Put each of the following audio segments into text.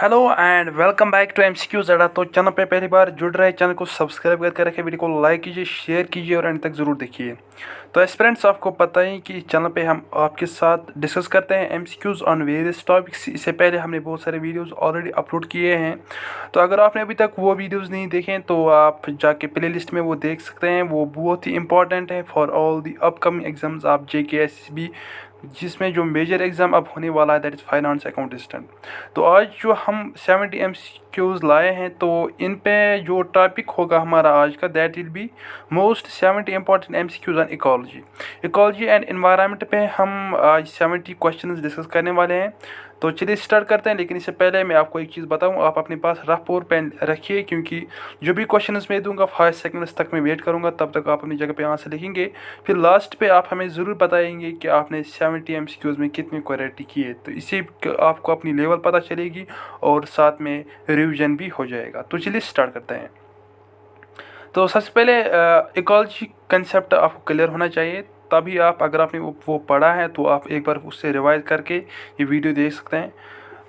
Hello and welcome back to MCQ ज़रा। तो channel पे पहली बार जुड़ रहे चैनल को सब्सक्राइब करके रखें, वीडियो को लाइक कीजिए, शेयर कीजिए और एंड तक ज़रूर देखिए। तो एस्पिरेंट्स, आपको पता ही कि चैनल पे हम आपके साथ डिस्कस करते हैं एमसीक्यूज़ ऑन वेरियस टॉपिक्स। इससे पहले हमने बहुत सारे वीडियोस ऑलरेडी अपलोड किए हैं, तो अगर आपने अभी तक वो वीडियोस नहीं देखे तो आप जाके प्ले लिस्ट में वो देख सकते हैं। वो बहुत ही इंपॉर्टेंट है for all the upcoming exams आप JKSB, जिसमें जो मेजर एग्ज़ाम अब होने वाला है दैट इज़ फाइनेंस अकाउंटेंट। तो आज जो हम 70 MCQs लाए हैं, तो इन पे जो टॉपिक होगा हमारा आज का that will be most 70 important MCQs on ecology and environment पे हम आज 70 क्वेश्चंस डिस्कस करने वाले हैं। तो चलिए स्टार्ट करते हैं, लेकिन इससे पहले मैं आपको एक चीज़ बताऊं, आप अपने पास रफ और पेन रखिए, क्योंकि जो भी क्वेश्चंस मैं दूंगा 5 सेकंड्स तक मैं वेट करूंगा, तब तक आप अपनी जगह पे आंसर लिखेंगे। फिर लास्ट पे आप हमें ज़रूर बताएंगे कि आपने 70 MCQs में कितनी क्वेरी की है, तो इससे आपको अपनी लेवल पता चलेगी और साथ में रिविजन भी हो जाएगा। तो चलिए स्टार्ट करते हैं। तो सबसे पहले इकोलॉजी कंसेप्ट आपको क्लियर होना चाहिए, तभी आप, अगर आपने वो पढ़ा है तो आप एक बार उससे रिवाइज करके ये वीडियो देख सकते हैं।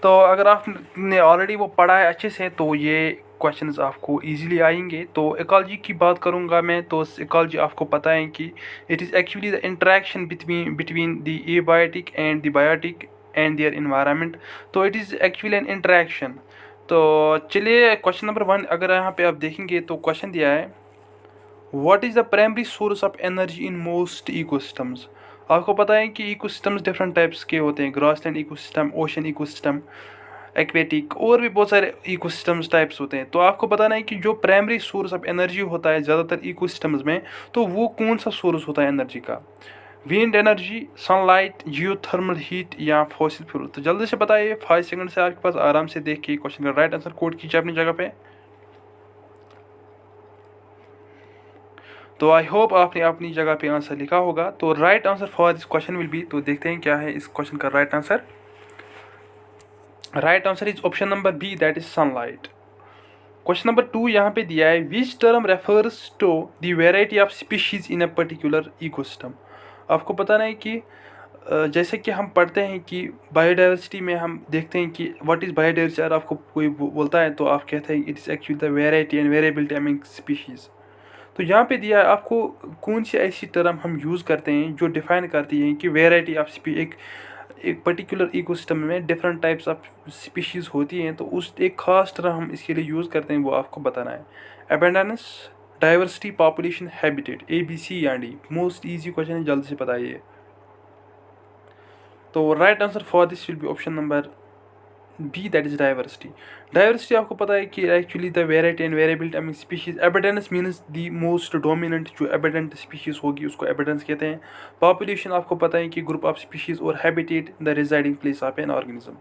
तो अगर आपने ऑलरेडी वो पढ़ा है अच्छे से तो ये क्वेश्चंस आपको इजीली आएंगे। तो इकोलॉजी की बात करूंगा मैं, तो इकोलॉजी आपको पता है कि it is actually the interaction between the abiotic and the biotic and their environment. तो it is actually an interaction. तो चलिए क्वेश्चन नंबर 1 अगर यहाँ पे आप देखेंगे तो क्वेश्चन दिया है, what is the primary source of energy in most ecosystems. आपको पता है कि इकोसिस्टम्स डिफरेंट टाइप्स के होते हैं, grassland ecosystem, ocean ecosystem, aquatic, और भी बहुत सारे इकोसिस्टम्स टाइप्स होते हैं। तो आपको बताना है कि जो प्राइमरी सोर्स ऑफ एनर्जी होता है ज़्यादातर इकोसिस्टम्स में, तो वो कौन सा सोर्स होता है एनर्जी का, wind energy, sunlight, geothermal heat या फॉसिल फ्यूल। तो जल्दी से बताइए, 5 सेकंड से आपके पास, आराम से देख के क्वेश्चन का राइट आंसर कोड कीजिए अपनी जगह पे। तो आई होप आपने अपनी जगह पे आंसर लिखा होगा। तो right answer for this question will be, तो देखते हैं क्या है इस क्वेश्चन का right answer. Right answer is option number B, that is sunlight. Question number 2 यहाँ पे दिया है, which term refers to the variety of species in a particular ecosystem. आपको पता नहीं कि जैसे कि हम पढ़ते हैं कि बायोडाइवर्सिटी में हम देखते हैं कि व्हाट इज़ बायोडाइवर्सिटी, अगर आपको कोई बोलता है तो आप कहते हैं it is actually the variety and variability among species. तो यहाँ पे दिया है आपको कौन सी ऐसी टर्म हम यूज़ करते हैं जो डिफाइन करती हैं कि वेराइटी ऑफ एक पर्टिकुलर इकोसिस्टम में डिफरेंट टाइप्स ऑफ स्पीशीज़ होती हैं, तो उस एक खास टर्म हम इसके लिए यूज़ करते हैं, वो आपको बताना है। Abundance, diversity, population, habitat, ABC या D। मोस्ट ईजी क्वेश्चन है, जल्दी से बताइए। तो right answer for this will be option number B, that is diversity. Diversity आपको पता है कि actually the variety and variability among species. Abundance means the most dominant, जो एबंडेंट स्पीशीज होगी उसको एबंडेंस कहते हैं। पॉपुलेशन आपको पता है कि ग्रुप ऑफ स्पीशीज, और habitat the residing place of an organism.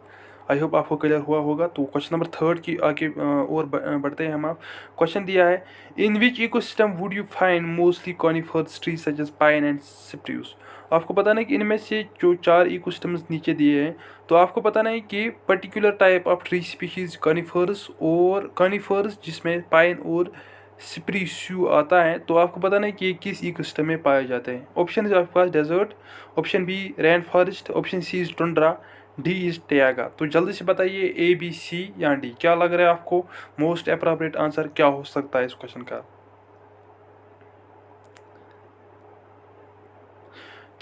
I hope आपको क्लियर हुआ होगा। तो क्वेश्चन नंबर 3 की आगे और बढ़ते हैं हम। आप क्वेश्चन दिया है, in which ecosystem would you find mostly conifers trees such as pine and spruce. आपको पता नहीं कि इनमें से जो 4 इकोसिस्टम्स नीचे दिए हैं, तो आपको पता नहीं कि particular type of tree species conifers जिसमें पाइन और सिप्रीसू आता है, तो आपको पता नहीं कि ये किस इकोसिस्टम में पाए जाते हैं। ऑप्शन है आपके पास desert, option B rain forest, option C is tundra, D is taiga. तो जल्दी से बताइए ABC या D, क्या लग रहा है आपको मोस्ट अप्रोप्रिएट आंसर क्या हो सकता है इस क्वेश्चन का।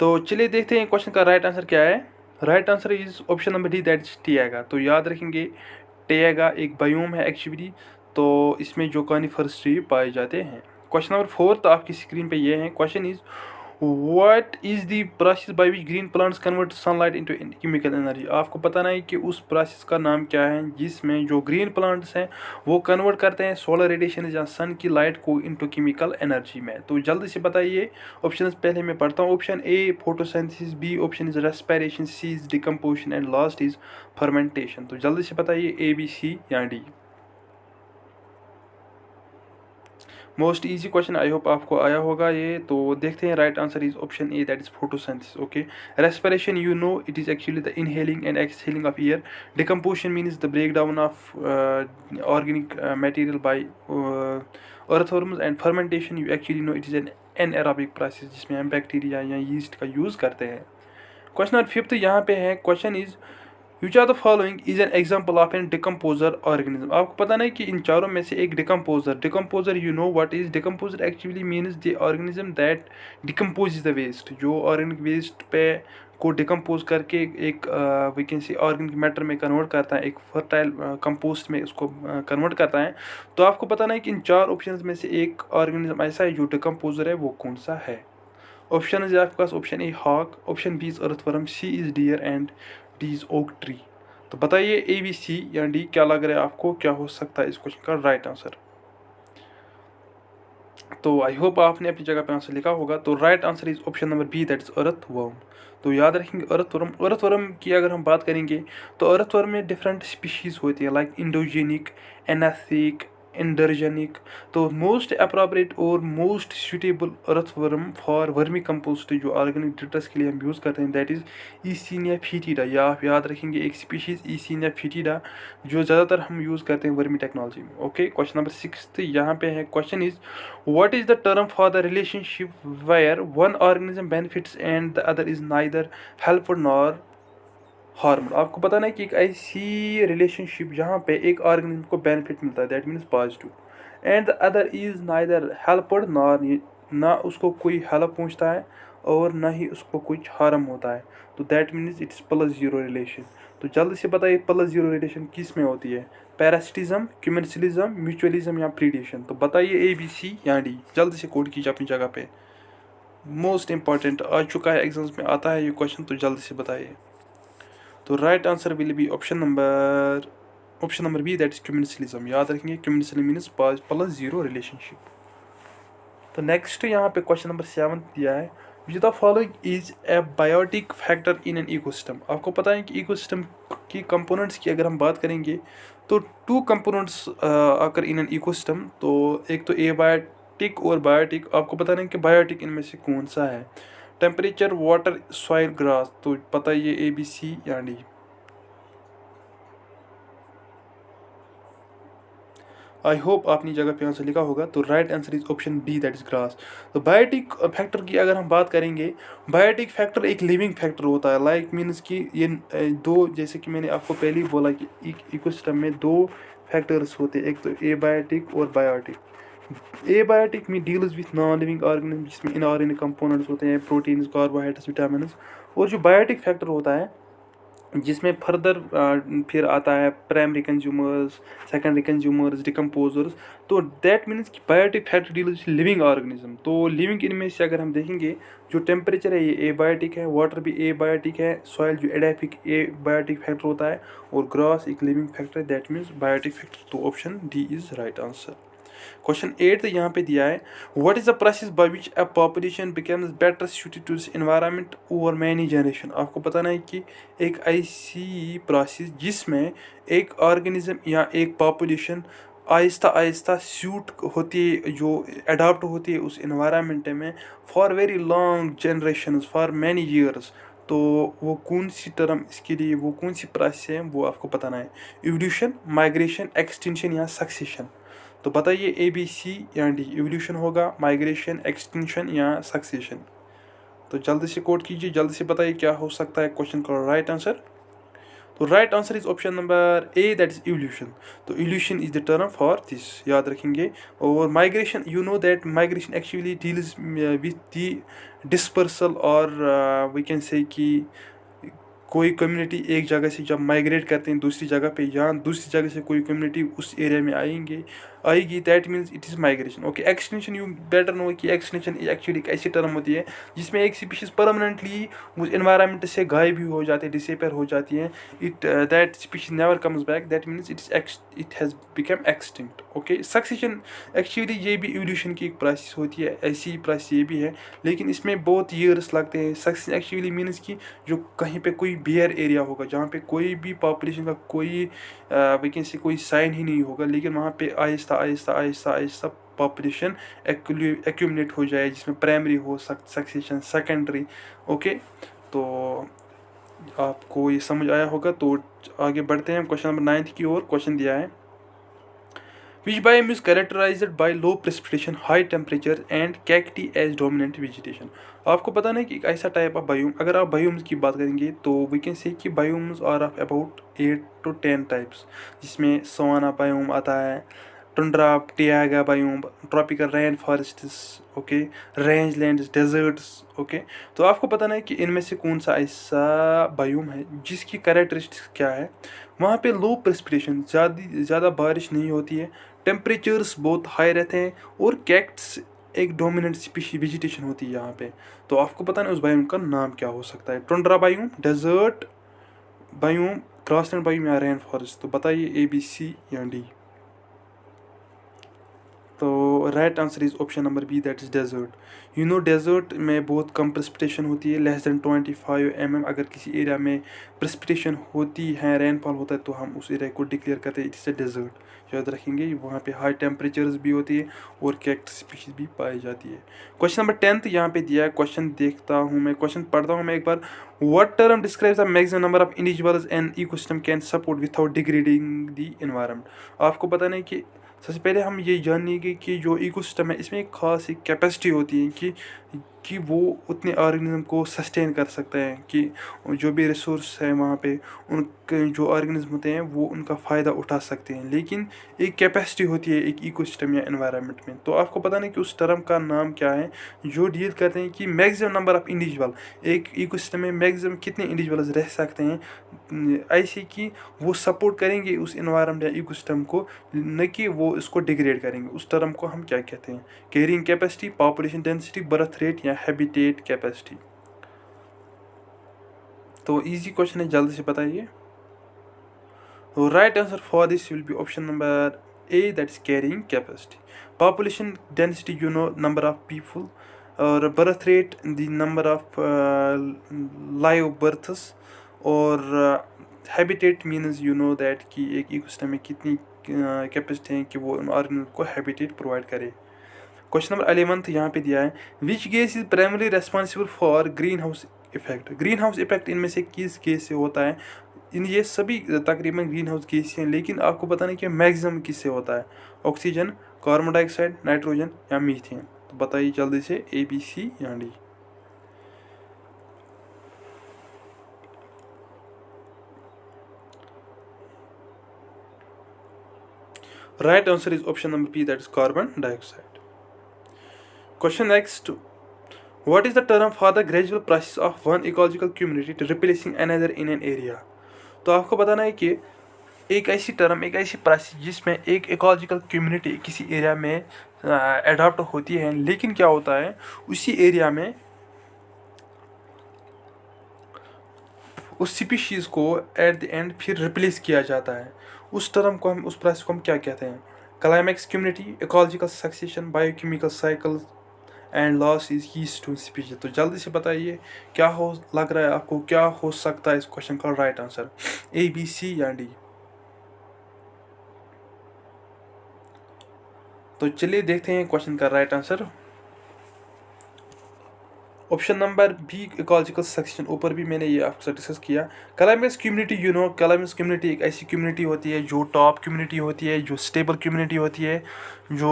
तो चलिए देखते हैं क्वेश्चन का राइट आंसर क्या है। Right answer is option number D, that is taiga. तो याद रखेंगे, टयागा एक बायोम है एक्चुअली, तो इसमें जो कॉनिफरस ट्री पाए जाते हैं। क्वेश्चन नंबर 4 तो आपकी स्क्रीन पे ये है। Question is, what is the process by which green plants convert sunlight into chemical energy. आपको पता नहीं कि उस प्रोसेस का नाम क्या है जिसमें जो ग्रीन प्लांट्स हैं वो कन्वर्ट करते हैं सोलर रेडिएशन या सन की लाइट को इनटू केमिकल एनर्जी में। तो जल्दी से बताइए। ऑप्शन पहले मैं पढ़ता हूँ। Option A photosynthesis, B option is respiration, C is decomposition and last is fermentation. तो जल्दी से बताइए ABC या D। Most easy question, I hope आपको आया होगा ये। तो देखते हैं, right answer is option A, that is photosynthesis. Okay, respiration you know it is actually the inhaling and exhaling of air. Decomposition means the break down of organic material by earthworms. And fermentation you actually know it is an anaerobic process, जिसमें हम bacteria या yeast का use करते हैं। Question number 5 यहाँ पे है। Question is, which are the following is an example of an decomposer organism. आपको पता नहीं कि इन चारों में से एक decomposer you know what is decomposer actually means the organism that decompose the waste, जो ऑर्गेनिक वेस्ट पे को डिकम्पोज करके एक we can see organic matter में कन्वर्ट करता है, एक फर्टाइल कंपोस्ट में उसको कन्वर्ट करता है। तो आपको पता नहीं कि इन चार ऑप्शन में से एक ऑर्गेनिज्म ऐसा है जो डिकम्पोजर है, वो कौन सा है। ऑप्शन है आपके पास, option A hawk, option B is earthworm, C is deer and D is oak tree. तो बताइए ए बी सी या डी क्या लग रहा है आपको, क्या हो सकता है इस क्वेश्चन का राइट आंसर। तो आई होप आपने अपनी जगह पे आंसर लिखा होगा। तो right answer is option number B, that is earthworm. तो याद रखेंगे अर्थवर्म की अगर हम बात करेंगे तो अर्थवर्म में डिफरेंट स्पीशीज़ होती है, लाइक इंडोजेनिक, एनाथिक, इंडरजेनिक। तो मोस्ट अप्रोप्रिएट और most suitable earthworm for vermi compost जो ऑर्गेनिक डिटर्स के लिए हम यूज़ करते हैं, दैट इज़ ईसीनिया फीटिडा। या आप याद रखेंगे एक स्पीशीज़ ईसीनिया फीटिडा जो ज़्यादातर हम यूज़ करते हैं वर्मी टेक्नोलॉजी में। ओके, क्वेश्चन नंबर 6 यहाँ पे है। Question is what is the term for the relationship where one organism benefits and the other is neither helpful nor harmful। आपको पता नहीं कि एक ऐसी रिलेशनशिप जहाँ पे एक ऑर्गेनिज्म को बेनिफिट मिलता है, that means positive, and the other is neither helped nor, ना उसको कोई हेल्प पहुँचता है और ना ही उसको कुछ हार्म होता है, तो that means it's plus zero relation. तो जल्दी से बताइए प्लस जीरो रिलेशन किस में होती है, पैरासिटिज्म, क्यूमेंसिलिज्म, म्यूचुअलिज्म या प्रीडेशन। तो बताइए ए बी सी या डी, जल्दी से कोड कीजिए अपनी जगह पे। मोस्ट इंपॉर्टेंट आ चुका है, एग्जाम्स में आता है ये क्वेश्चन, तो जल्दी से बताइए। तो right answer will be option number B, that is commensalism. याद रखेंगे commensalism means plus zero relationship. तो नेक्स्ट यहाँ पे क्वेश्चन नंबर 7 दिया है, which the following is A biotic factor in an ecosystem. आपको पता है कि इकोसिस्टम की कंपोनेंट्स की अगर हम बात करेंगे तो टू कंपोनेंट्स आकर इन एन इकोसिस्टम, तो एक तो एबायोटिक और बायोटिक। आपको पता नहीं कि बायोटिक इनमें से कौन सा है, टेम्परेचर, वाटर, सॉइल, ग्रास। तो बताइए ए बी सी या डी। आई होप आपने जगह पे आंसर लिखा होगा। तो right answer is option D, that is grass. तो बायोटिक फैक्टर की अगर हम बात करेंगे, बायोटिक फैक्टर एक लिविंग फैक्टर होता है, लाइक मीन्स कि ये दो, जैसे कि मैंने आपको पहले ही बोला कि इकोसिस्टम में दो फैक्टर्स होते हैं, एक तो एबायोटिक और बायोटिक। एबायोटिक में deals with non living organism जिसमें इनऑर्गेनिक कंपोनेंट्स होते हैं, प्रोटीन्स, कार्बोहाइड्रेट्स, विटामिन। और जो बायोटिक फैक्टर होता है जिसमें फर्दर फिर आता है primary consumers, secondary consumers, decomposers. तो दैट मीन्स कि biotic factor deals living organism. तो लिविंग इनमें से अगर हम देखेंगे, जो टेम्परेचर है ये एबायोटिक है, वाटर भी एबायोटिक है, सॉइल जो एडाफिक एबायोटिक फैक्टर होता है, और ग्रास एक लिविंग फैक्टर है, दैट मीन्स बायोटिक फैक्टर। तो option D is right answer. Question 8 यहाँ पे दिया है, what is the process by which a population becomes better suited to this environment over many generation. आपको पता नहीं कि एक ऐसी प्रोसेस जिसमें एक ऑर्गेनिज्म या एक पॉपुलेशन आहिस्ता आहिस्ता सूट होती है, जो अडॉप्ट होती है उस एनवायरनमेंट में for very long generations, for many years. तो वो कौन सी टर्म इसके लिए, वो कौन सी प्रोसेस है, वो आपको बताना है। इवोल्यूशन, माइग्रेशन, एक्सटेंशन या सक्सेशन। तो बताइए ए बी सी या डी, इवोल्यूशन होगा, माइग्रेशन, एक्सटेंशन या सक्सेशन। तो जल्दी से कोड कीजिए, जल्दी से बताइए क्या हो सकता है क्वेश्चन का राइट आंसर। तो right answer is option number A, that is evolution. तो evolution is the term for this, याद रखेंगे। और migration, you know that migration actually deals with the dispersal, और वी कैन से कि कोई community एक जगह से जब माइग्रेट करते हैं दूसरी जगह पे, या दूसरी जगह से कोई कम्युनिटी उस एरिया में आएगी, that means it is migration. Okay, extension, you better know कि एक्सटेंशन एक्चुअली एक ऐसी टर्म होती है जिसमें एक स्पीशीज़ परमानेंटली उस एनवायरनमेंट से गायब भी हो जाती है, डिसअपेयर हो जाती है, it that species never comes back, that means it has become extinct. Okay, succession actually ये भी इवोल्यूशन की एक प्रोसेस होती है, ऐसी प्रोसेस ये भी है, लेकिन इसमें बहुत ईयर्स लगते हैं। सक्सेशन एक्चुअली मीन्स कि जो कहीं पे कोई बेयर एरिया होगा जहाँ पे कोई भी पॉपुलेशन का कोई वैकेंसी, कोई साइन ही नहीं होगा, लेकिन वहाँ पे आहिस्ता आहिस्ता आहिस्ता आहिस्ता पॉपुलेशन एक्यूमुलेट हो जाए, जिसमें प्राइमरी हो, सक्सेशन, सेकेंडरी। ओके, तो आपको ये समझ आया होगा। तो आगे बढ़ते हैं क्वेश्चन नंबर 9 की ओर। क्वेश्चन दिया है, Which biome is characterized by low precipitation, high temperature and cacti as dominant vegetation? आपको पता नहीं कि एक ऐसा टाइप ऑफ बायोम, अगर आप बायोम्स की बात करेंगे तो वी कैन से कि biomes are of about 8 to 10 types, जिसमें सवाना बायोम आता है, tundra taiga biome, tropical rain forests, okay, range lands, deserts, okay. तो आपको पता नहीं कि इनमें से कौन सा ऐसा बायोम है जिसकी कैरेक्टरिस्टिक्स क्या है। वहाँ पे लो प्रेसिपिटेशन, ज़्यादा बारिश नहीं होती है, टेम्परेचर्स बहुत हाई रहते हैं और कैक्ट्स एक डोमिनेंट स्पीशीज वेजिटेशन होती है यहाँ पे। तो आपको पता नहीं उस बायोम का नाम क्या हो सकता है, tundra biome, desert biome, grassland biome या रेन फॉरेस्ट। तो बताइए ABC या D। तो right answer is option number B, that is desert. You know desert में बहुत कम प्रेसिपिटेशन होती है, लेस देन 25 mm। अगर किसी एरिया में प्रेसिपिटेशन होती है, रेनफॉल होता है, तो हम उस एरिया को डिक्लेयर करते हैं इट इज़ अ डेजर्ट। याद रखेंगे, वहाँ पे हाई टेम्परेचर्स भी होती है और कैक्टस स्पीशीज भी पाई जाती है। क्वेश्चन नंबर 10 यहाँ पे दिया है, क्वेश्चन देखता हूँ मैं, क्वेश्चन पढ़ता हूँ मैं एक बार। What term describes the maximum number of individuals an ecosystem can support without degrading the environment? आपको पता नहीं कि सबसे पहले हम ये जानेंगे कि जो इकोसिस्टम है इसमें एक ख़ास एक कैपेसिटी होती है कि वो उतने ऑर्गेनिज्म को सस्टेन कर सकते हैं, कि जो भी रिसोर्स है वहाँ पे उनके जो ऑर्गेनिज्म होते हैं वो उनका फ़ायदा उठा सकते हैं। लेकिन एक कैपेसिटी होती है एक इकोसिस्टम या एनवायरनमेंट में। तो आपको पता नहीं कि उस टर्म का नाम क्या है जो डील करते हैं कि मैक्सिमम नंबर ऑफ़ इंडिविजुअल, एक इकोसिस्टम में मैक्सिमम कितने इंडिविजुअल्स रह सकते हैं, ऐसे कि वो सपोर्ट करेंगे उस एनवायरनमेंट या इकोसिस्टम को, न कि वो इसको डिग्रेड करेंगे। उस टर्म को हम क्या कहते हैं? Carrying capacity, population density, birth rate या हैबिटेट कैपेसिटी। तो इजी क्वेश्चन है, जल्दी से बताइए। तो right answer for this will be option number A, that is carrying capacity. Population density, you know, number of people, और birth rate the number of live births, और habitat means you know that कि एक ecosystem में कितनी capacity है कि वो उन ऑर्गेनिज्म को हैबिटेट प्रोवाइड करे। क्वेश्चन नंबर 11 यहाँ पे दिया है, which gas is primary responsible for green house effect? Green house effect इनमें से किस गैस से होता है? इन ये सभी तकरीबन ग्रीन हाउस गैस हैं, लेकिन आपको पता नहीं कि मैक्सिमम किससे होता है? ऑक्सीजन, कार्बन डाइऑक्साइड, नाइट्रोजन या मीथेन। तो बताइए जल्दी से, ABC या D। Right answer is option number B, that is carbon dioxide. Question next, what is the term for the gradual process of one ecological community to replacing another in an area? तो आपको बताना है कि एक ऐसी term, एक ऐसी process जिसमें एक इकोलॉजिकल कम्युनिटी किसी एरिया में एडॉप्ट होती है, लेकिन क्या होता है उसी एरिया में उस स्पीशीज़ को एट द एंड फिर रिप्लेस किया जाता है। उस टर्म को हम, उस प्रोसेस को हम क्या कहते हैं? Climax community, ecological succession, biochemical cycle and loss is keystone species. तो जल्दी से बताइए क्या हो लग रहा है आपको, क्या हो सकता है इस क्वेश्चन का राइट आंसर, ABC या D? तो चलिए देखते हैं क्वेश्चन का right answer. Option number B, ecological section, ऊपर भी मैंने ये आपके साथ डिस्कस किया। Climax community, you know, climax community एक ऐसी कम्युनिटी होती है जो टॉप कम्युनिटी होती है, जो स्टेबल कम्युनिटी होती है, जो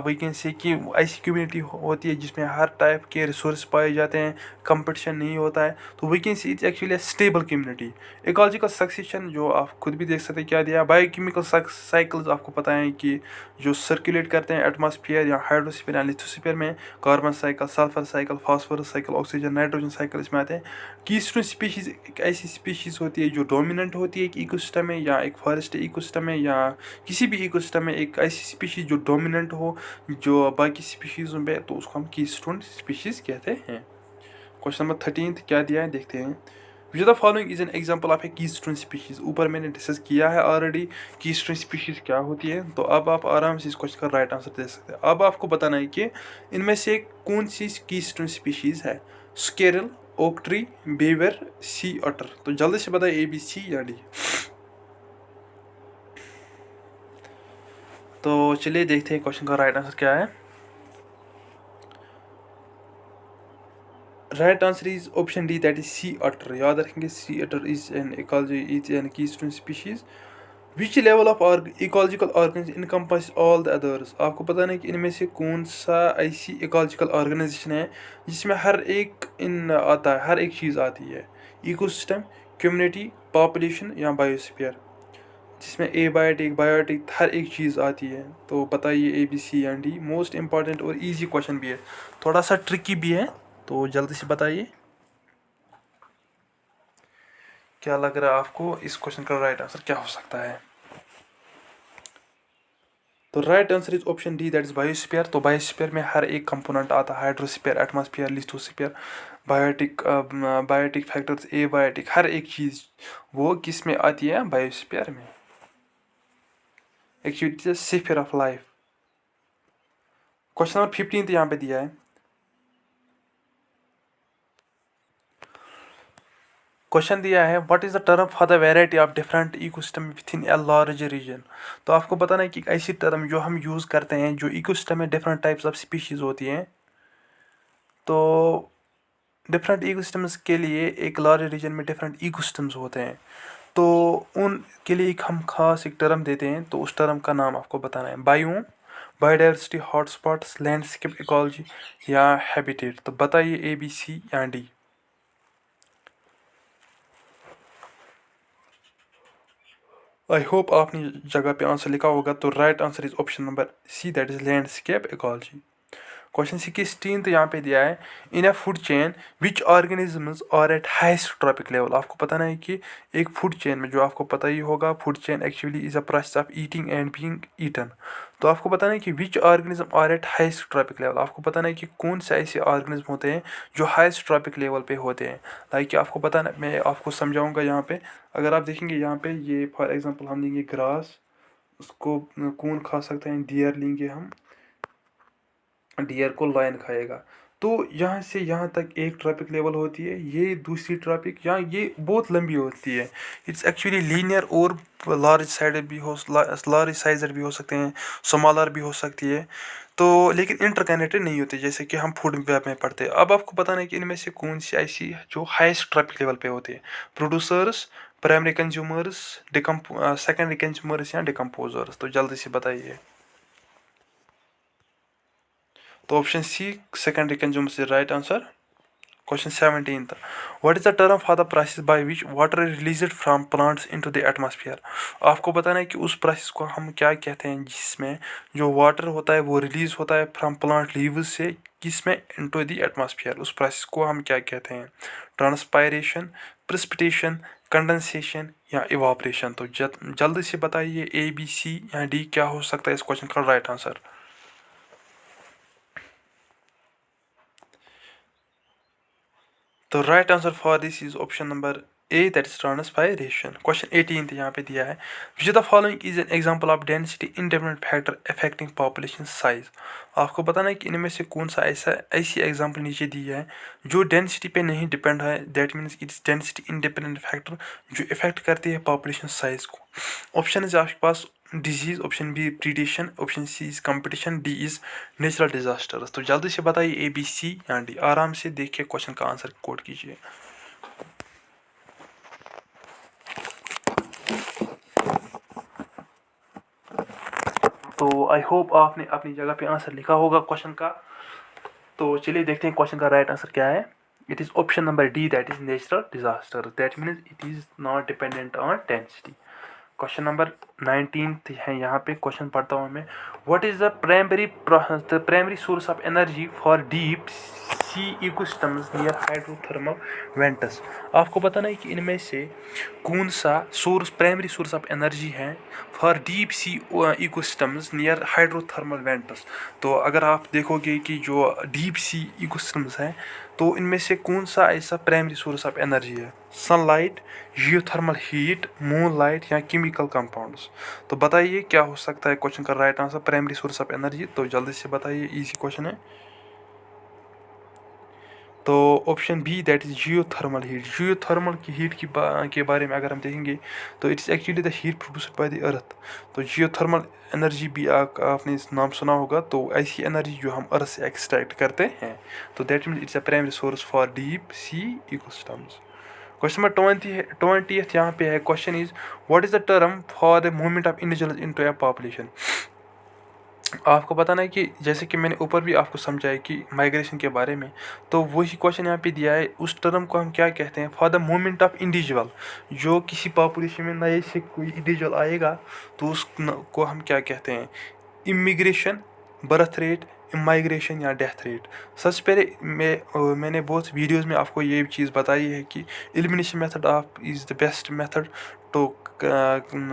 वी कैन से कि ऐसी कम्युनिटी होती है जिसमें हर टाइप के रिसोर्स पाए जाते हैं, कंपटीशन नहीं होता है। तो we can see it's actually stable community. Ecological succession जो आप खुद भी देख सकते हैं क्या दिया, बायोकेमिकल साइकिल्स, आपको पता है कि जो सर्कुलेट करते हैं एटमॉस्फेयर या हाइड्रोस्फीयर या लिथोस्फीयर में, carbon cycle, sulphur cycle, phosphorus cycle, oxygen, nitrogen cycle इसमें आते हैं। कीस्टोन स्पीशीज़ एक ऐसी स्पीशीज़ होती है जो डोमिनेंट होती है एक इकोसिस्टम में, या एक फॉरेस्ट इकोसिस्टम में, या किसी भी इकोसिस्टम में एक ऐसी स्पीशीज़ जो डोमिनेंट हो जो बाकी स्पीशीज़ों में, तो उसको हम कीस्टोन स्पीशीज़ कहते हैं। क्वेश्चन नंबर 13 क्या दिया है, देखते हैं। विच the following is an example of A keystone species? ऊपर मैंने डिस्कस किया है ऑलरेडी कीस्टोन स्पीशीज़ क्या होती है, तो अब आप आराम से इस क्वेश्चन का राइट आंसर दे सकते हैं। अब आपको बताना है कि इनमें से कौन सी कीस्टोन स्पीशीज़ है, स्केरल, ओक ट्री, बेवर, सी ऑटर। तो जल्दी से बताइए ABC या D। तो चलिए देखते हैं क्वेश्चन का राइट आंसर क्या है। Right answer is option D, that is sea otter. याद रखेंगे, sea otter is an ecology, is an keystone species. Which level of ecological organisation encompass all the others. आपको पता नहीं कि इनमें से कौन सा ऐसी इकोलॉजिकल ऑर्गेनाइजेशन है जिसमें हर एक इन आता है, हर एक चीज़ आती है। इकोसिस्टम, कम्युनिटी, पॉपुलेशन या बायोस्फीयर, जिसमें एबायोटिक बायोटिक हर एक चीज़ आती है। तो बताइए ABCD। मोस्ट इम्पॉर्टेंट और इजी क्वेश्चन भी है, थोड़ा सा ट्रिकी भी है, तो जल्दी से बताइए क्या लग रहा है आपको इस क्वेश्चन का राइट आंसर क्या हो सकता है। तो right answer is option D, that is biosphere. तो बायोस्फीयर में हर एक कंपोनेंट आता है, hydrosphere, atmosphere, lithosphere, biotic biotic factors, abiotic, हर एक चीज़ वो किस में आती है, बायोस्फीयर में। Actually sphere of life. Question number 15 यहाँ पे दिया है। क्वेश्चन दिया है what is the term for the variety of different ecosystem within a large region. तो आपको बताना है कि एक ऐसी टर्म जो हम यूज़ करते हैं, जो इकोसिस्टम में डिफरेंट टाइप्स ऑफ स्पीशीज़ होती हैं। तो डिफरेंट इकोसिस्टम्स के लिए एक लार्ज रीजन में डिफरेंट इकोसिस्टम्स होते हैं, तो उन के लिए एक हम खास एक टर्म देते हैं। तो उस टर्म का नाम आपको बताना है। Biome, biodiversity, hotspots, landscape ecology या हैबिटेट। तो बताइए ABC या D। आई होप आपने जगह पे आंसर लिखा होगा। तो right answer is option number C, that is landscape ecology. Question 16 तो यहाँ पे दिया है in a food chain which organisms are at highest trophic level. आपको पता है कि एक फूड चेन में, जो आपको पता ही होगा, food chain actually is a process of eating and being eaten. तो आपको पता है कि which organism are at highest trophic level. आपको पता है कि कौन से ऐसे ऑर्गेनिज्म होते हैं जो हाइस्ट ट्रॉपिक लेवल पे होते हैं। लाइक कि आपको पता ना, मैं आपको समझाऊंगा यहाँ पे। अगर आप देखेंगे यहाँ पे, ये फॉर एग्जांपल हम लेंगे ग्रास, उसको कौन खा सकते हैं, डियर लेंगे हम, डियर को लायन खाएगा। तो यहाँ से यहाँ तक एक ट्रैफिक लेवल होती है, ये दूसरी ट्रैफिक, यहाँ ये बहुत लंबी होती है। इट्स एक्चुअली लीनियर और लार्ज साइड भी हो, लार्ज साइजर भी हो सकते हैं, स्मॉलर भी हो सकती है। तो लेकिन इंटरकनेक्टेड नहीं होती, जैसे कि हम फूड वेब में पढ़ते हैं। अब आपको बताना है कि इनमें से कौन सी ऐसी जो हाईएस्ट ट्रैफिक लेवल पे होती है। Producers, primary consumers, secondary consumers या डिकम्पोजर्स। तो जल्दी से बताइए। तो option C, secondary consumers is right answer. Question 17 था what is the term for the process by which water is released from plants into the atmosphere. आपको बताना है कि उस प्रोसेस को हम क्या कहते हैं, जिसमें जो वाटर होता है वो रिलीज होता है फ्रॉम प्लांट लीव्स से, किसमें, इनटू द एटमॉस्फेयर। उस प्रोसेस को हम क्या कहते हैं। ट्रांसपायरेशन, प्रेसिपिटेशन, कंडेंसेशन या इवापोरेशन। तो जल्दी से बताइए ABC या D क्या हो सकता है इस क्वेश्चन का राइट आंसर। तो right answer for this is option number A, that is transpiration. Question 18 यहाँ पे दिया है which the following is an example of density independent factor affecting population size. आपको बताना है कि इनमें से कौन सा ऐसी एग्जांपल नीचे दी है जो डेंसिटी पे नहीं डिपेंड है, that means it's density independent factor जो इफेक्ट करती है पॉपुलेशन साइज को। ऑप्शन इज आपके पास disease, option B predation, option C is competition, D is natural disasters. तो जल्दी से बताइए ABC या D। आराम से देखिए क्वेश्चन का आंसर कोड कीजिए। तो आई होप आपने अपनी जगह पे आंसर लिखा होगा क्वेश्चन का। तो चलिए देखते हैं क्वेश्चन का राइट आंसर क्या है। It is option number D, that is natural disaster, that means it is not dependent on density. Question number 19 है यहाँ पे, क्वेश्चन पढ़ता हूँ मैं। What is the primary source of energy for deep sea ecosystems near hydrothermal vents. आपको बताना है कि इनमें से कौन सा प्राइमरी सोर्स ऑफ एनर्जी है for deep sea ecosystems near hydrothermal vents. तो अगर आप देखोगे कि जो डीप सी इकोसिस्टम्स हैं, तो इनमें से कौन सा ऐसा प्राइमरी सोर्स ऑफ एनर्जी है। सनलाइट, जियोथर्मल हीट, मूनलाइट या केमिकल कंपाउंड्स। तो बताइए क्या हो सकता है क्वेश्चन का right answer, primary source of energy. तो जल्दी से बताइए, इजी क्वेश्चन है। तो option B, that is geothermal heat. Geothermal की हीट के बारे में अगर हम देखेंगे, तो it's actually the heat produced by the earth. तो जियोथर्मल एनर्जी भी आपने इस नाम सुना होगा। तो ऐसी एनर्जी जो हम अर्थ से एक्सट्रैक्ट करते हैं। तो that means it's a primary source for deep sea ecosystems. Question number 20 यहाँ पे है। Question is what is the term for the movement of individuals into A population. आपको बताना है कि जैसे कि मैंने ऊपर भी आपको समझाया कि माइग्रेशन के बारे में, तो वही क्वेश्चन यहाँ पे दिया है। उस टर्म को हम क्या कहते हैं? For the movement of individual, जो किसी पॉपुलेशन में नए से कोई इंडिविजुअल आएगा तो उसको हम क्या कहते हैं? इमिग्रेशन, बर्थ रेट, इमाइग्रेशन या डेथ रेट। सबसे पहले मैंने बहुत वीडियोस में आपको ये चीज़ बताई है कि elimination method of is the best method to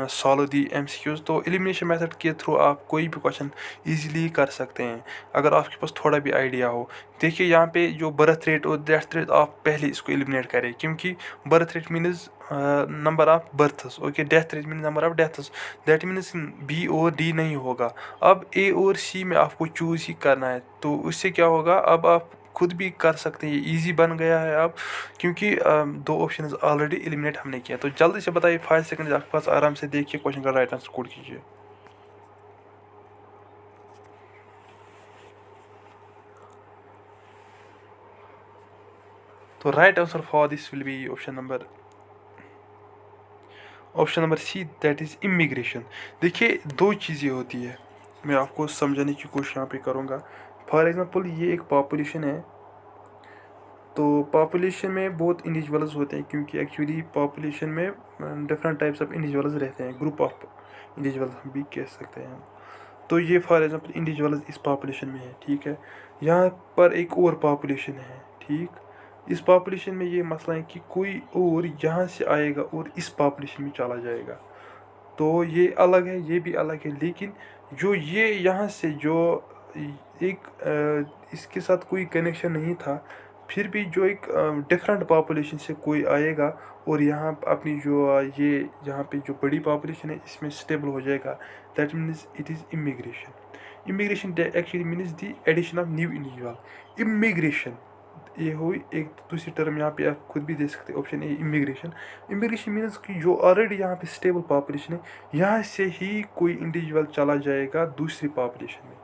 solve the MCQs। तो एलिमिनेशन मेथड के थ्रू आप कोई भी क्वेश्चन इजीली कर सकते हैं अगर आपके पास थोड़ा भी आइडिया हो। देखिए यहाँ पे जो बर्थ रेट और डेथ रेट, आप पहले इसको एलिमिनेट करें, क्योंकि birth rate means number of births, okay, death rate means number of deaths, that means B और D नहीं होगा। अब A और C में आपको चूज़ ही करना है, तो उससे क्या होगा? अब आप खुद भी कर सकते हैं, इजी बन गया है अब, क्योंकि दो ऑप्शन ऑलरेडी एलिमिनेट हमने किया। तो जल्दी से बताइए, 5 सेकंड आपके पास, आराम से देखिए क्वेश्चन का राइट आंसर कोड कीजिए। तो right answer for this will be option number C, that is immigration. देखिए दो चीज़ें होती है, मैं आपको समझाने की कोशिश यहाँ पे करूँगा। फॉर एग्जांपल ये एक पॉपुलेशन है, तो पॉपुलेशन में बहुत इंडिविजुअल्स होते हैं, क्योंकि एक्चुअली पॉपुलेशन में डिफरेंट टाइप्स ऑफ इंडिविजुअल्स रहते हैं, ग्रुप ऑफ इंडिविजुअल्स हम भी कह सकते हैं। तो ये फॉर एग्जांपल इंडिविजुअल्स इस पॉपुलेशन में है, ठीक है। यहाँ पर एक और पॉपुलेशन है, ठीक। इस पॉपुलेशन में ये मसला है कि कोई और यहाँ से आएगा और इस पॉपुलेशन में चला जाएगा, तो ये अलग है, ये भी अलग है। लेकिन जो ये यहाँ से जो इसके साथ कोई कनेक्शन नहीं था, फिर भी जो एक डिफरेंट पॉपुलेशन से कोई आएगा और यहाँ अपनी जो ये यहाँ पे जो बड़ी पॉपुलेशन है इसमें स्टेबल हो जाएगा, that means it is immigration. Immigration actually means the addition of new individual. Immigration ये हुई एक दूसरी टर्म, यहाँ पे आप खुद भी दे सकते हैं, option A immigration. Immigration means कि जो ऑलरेडी यहाँ पे स्टेबल पॉपुलेशन है, यहाँ से ही कोई इंडिविजुअल चला जाएगा दूसरी पॉपुलेशन में।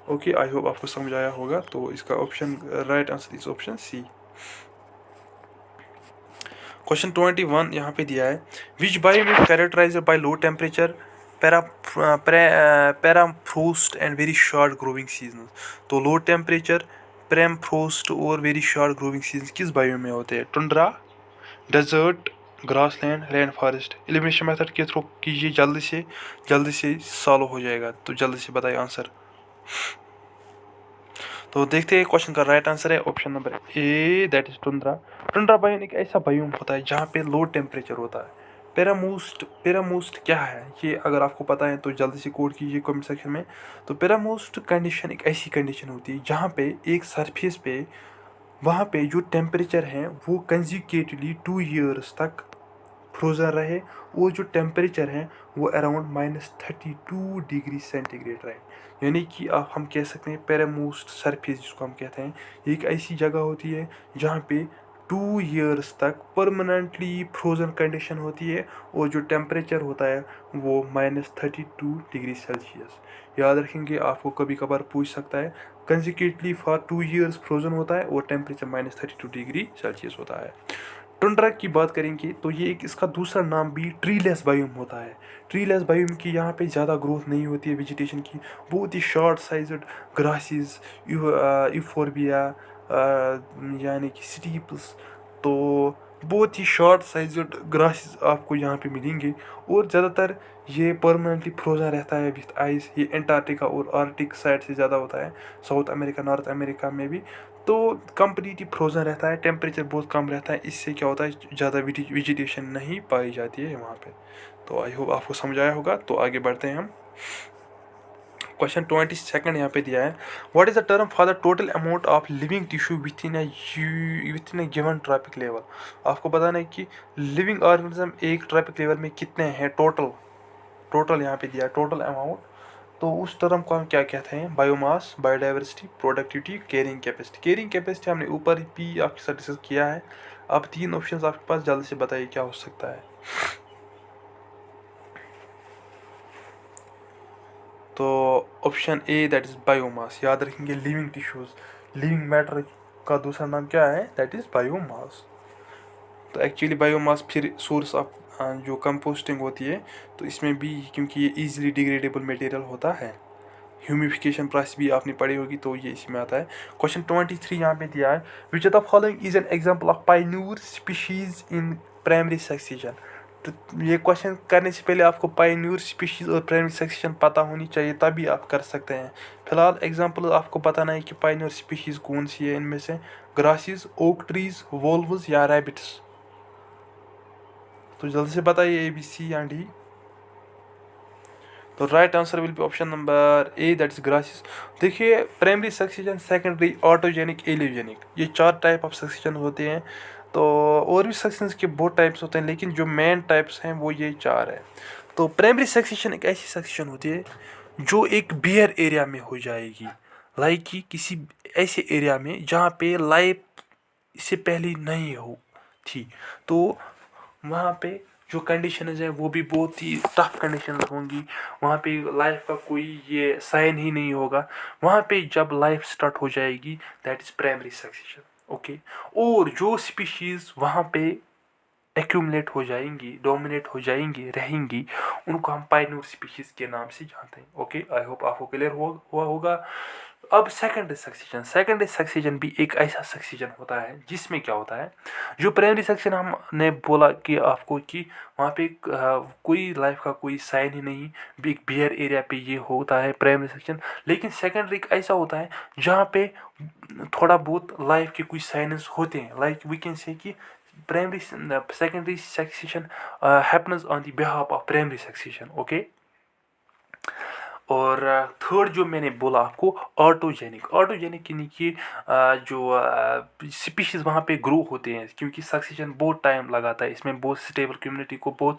ओके, आई होप आपको समझ आया होगा। तो इसका option right answer is option C। Question 21 यहाँ पे दिया है, which biome is characterized by low temperature, permafrost and very short growing season. तो लो टेम्परेचर, पैराफ्रोस्ट और वेरी शॉर्ट ग्रोइंग सीजन किस बायोम में होते हैं? Tundra, desert, grassland, rain forest. Elimination method के थ्रू कीजिए, जल्दी से सॉल्व हो जाएगा। तो जल्दी से बताइए आंसर। तो देखते हैं, क्वेश्चन का राइट आंसर है option number A, that is tundra. Tundra biome एक ऐसा बायोम होता है जहाँ पे लो टेम्परेचर होता है। पैरामोस्ट क्या है ये अगर आपको पता है तो जल्दी से कोड कीजिए कमेंट सेक्शन में। तो पैरामोस्ट कंडीशन एक ऐसी कंडीशन होती है जहाँ पे एक सरफेस पे, वहाँ पे जो टेम्परेचर है वो कंजिक्यूटिवली 2 ईयर्स तक फ्रोज़न रहे, और जो टेम्परेचर है वो अराउंड -32 डिग्री सेंटीग्रेड रहे। यानी कि आप हम कह सकते हैं पैरामोस्ट सरफेस जिसको हम कहते हैं, ये एक ऐसी जगह होती है जहाँ पे 2 ईयर्स तक परमानेंटली फ्रोज़न कंडीशन होती है, और जो टेम्परेचर होता है वो -32 डिग्री सेल्सियस। याद रखेंगे, आपको कभी कभार पूछ सकता है, कंजिक्यूटिवली फॉर 2 ईयर्स फ्रोज़न होता है और टेम्परेचर -32 डिग्री सेल्सियस होता है। टुंड्रा की बात करेंगे तो ये एक इसका दूसरा नाम भी ट्रीलेस बायोम होता है। ट्रीलेस बायोम की यहाँ पे ज़्यादा ग्रोथ नहीं होती है वेजिटेशन की, बहुत ही शॉर्ट साइज्ड ग्रासेस, यूफोर्बिया यानी कि स्टीप्स, तो बहुत ही शॉर्ट साइज्ड ग्रासेस आपको यहाँ पे मिलेंगे, और ज़्यादातर ये परमानेंटली फ्रोजन रहता है विथ आइस। ये एंटार्क्टिका और आर्कटिक साइड से ज़्यादा होता है, साउथ अमेरिका, नॉर्थ अमेरिका में भी तो कंप्लीटली फ्रोज़न रहता है, टेम्परेचर बहुत कम रहता है, इससे क्या होता है ज़्यादा वेजिटेशन नहीं पाई जाती है वहाँ पे। तो आई होप आपको समझ आया होगा। तो आगे बढ़ते हैं हम। क्वेश्चन 22 यहाँ पे दिया है, what is the term for the total amount of living tissue with in A given tropic level. आपको बताना है कि लिविंग ऑर्गेनिज्म एक ट्रॉपिक लेवल में कितने हैं टोटल यहाँ पे दिया है टोटल अमाउंट। तो उस टर्म को हम क्या कहते हैं? Biomass, biodiversity, productivity, carrying capacity. Carrying capacity हमने ऊपर भी आपके साथ डिस्कस किया है। अब 3 ऑप्शन आपके पास, जल्दी से बताइए क्या हो सकता है। तो option A, that is biomass. याद रखेंगे, लिविंग टिश्यूज, लिविंग मैटर का दूसरा नाम क्या है? That is biomass. तो एक्चुअली बायोमास फिर सोर्स ऑफ जो कंपोस्टिंग होती है, तो इसमें भी क्योंकि ये इजीली डिग्रेडेबल मटेरियल होता है। ह्यूमिफिकेशन प्रोसेस भी आपने पढ़ी होगी, तो ये इसी में आता है। क्वेश्चन 23 यहाँ पे दिया है, which of the following is an example of pioneer species in primary succession. तो ये क्वेश्चन करने से पहले आपको पायन्यूर स्पीशीज और प्राइमरी सक्सीजन पता होनी चाहिए, तभी आप कर सकते हैं। फिलहाल एग्जांपल आपको बताना है कि पायन्यूर स्पीशीज कौन सी है इनमें से, ग्रासेस, ओक ट्रीज, वोल्व्स या रैबिट्स। तो जल्दी से बताइए, ABC या D। तो right answer will be option number A, that is grasses. देखिए, प्राइमरी सक्सीजन, सेकेंडरी, ऑटोजेनिक, एलियोजेनिक, ये 4 टाइप ऑफ सक्सीजन होते हैं। तो और भी सक्सीजन के बहुत टाइप्स होते हैं, लेकिन जो मेन टाइप्स हैं वो ये 4 है। तो प्राइमरी सक्सीजन एक ऐसी सक्सीजन होती है जो एक बियर एरिया में हो जाएगी, लाइक कि किसी ऐसे एरिया में जहाँ पे लाइफ इससे पहले नहीं हो थी। तो वहाँ पे जो कंडीशंस हैं वो भी बहुत ही टफ कंडीशंस होंगी। वहाँ पे लाइफ का कोई ये साइन ही नहीं होगा। वहाँ पे जब लाइफ स्टार्ट हो जाएगी, that is primary succession. Okay. और जो स्पीशीज़ वहाँ पे एक्यूमुलेट हो जाएंगी, डोमिनेट हो जाएंगी, रहेंगी, उनको हम पायन्यूर स्पीशीज के नाम से जानते हैं। ओके, आई होप आपको क्लियर हुआ होगा। अब सेकेंडरी सक्सीजन भी एक ऐसा सक्सीजन होता है जिसमें क्या होता है, जो प्राइमरी सक्सीजन हमने बोला कि आपको कि वहाँ पे कोई लाइफ का कोई साइन ही नहीं, बिग बियर एरिया पे ये होता है प्राइमरी सक्सीजन। लेकिन सेकेंडरी ऐसा होता है जहाँ पे थोड़ा बहुत लाइफ के कुछ साइंस होते हैं, लाइक वी कैन से कि primary secondary succession happens on the behalf of primary succession. Okay. और थर्ड जो मैंने बोला आपको, ऑटोजेनिक यानी कि जो स्पीशीज़ वहाँ पे ग्रो होते हैं, क्योंकि सक्सेशन बहुत टाइम लगाता है इसमें, बहुत स्टेबल कम्युनिटी को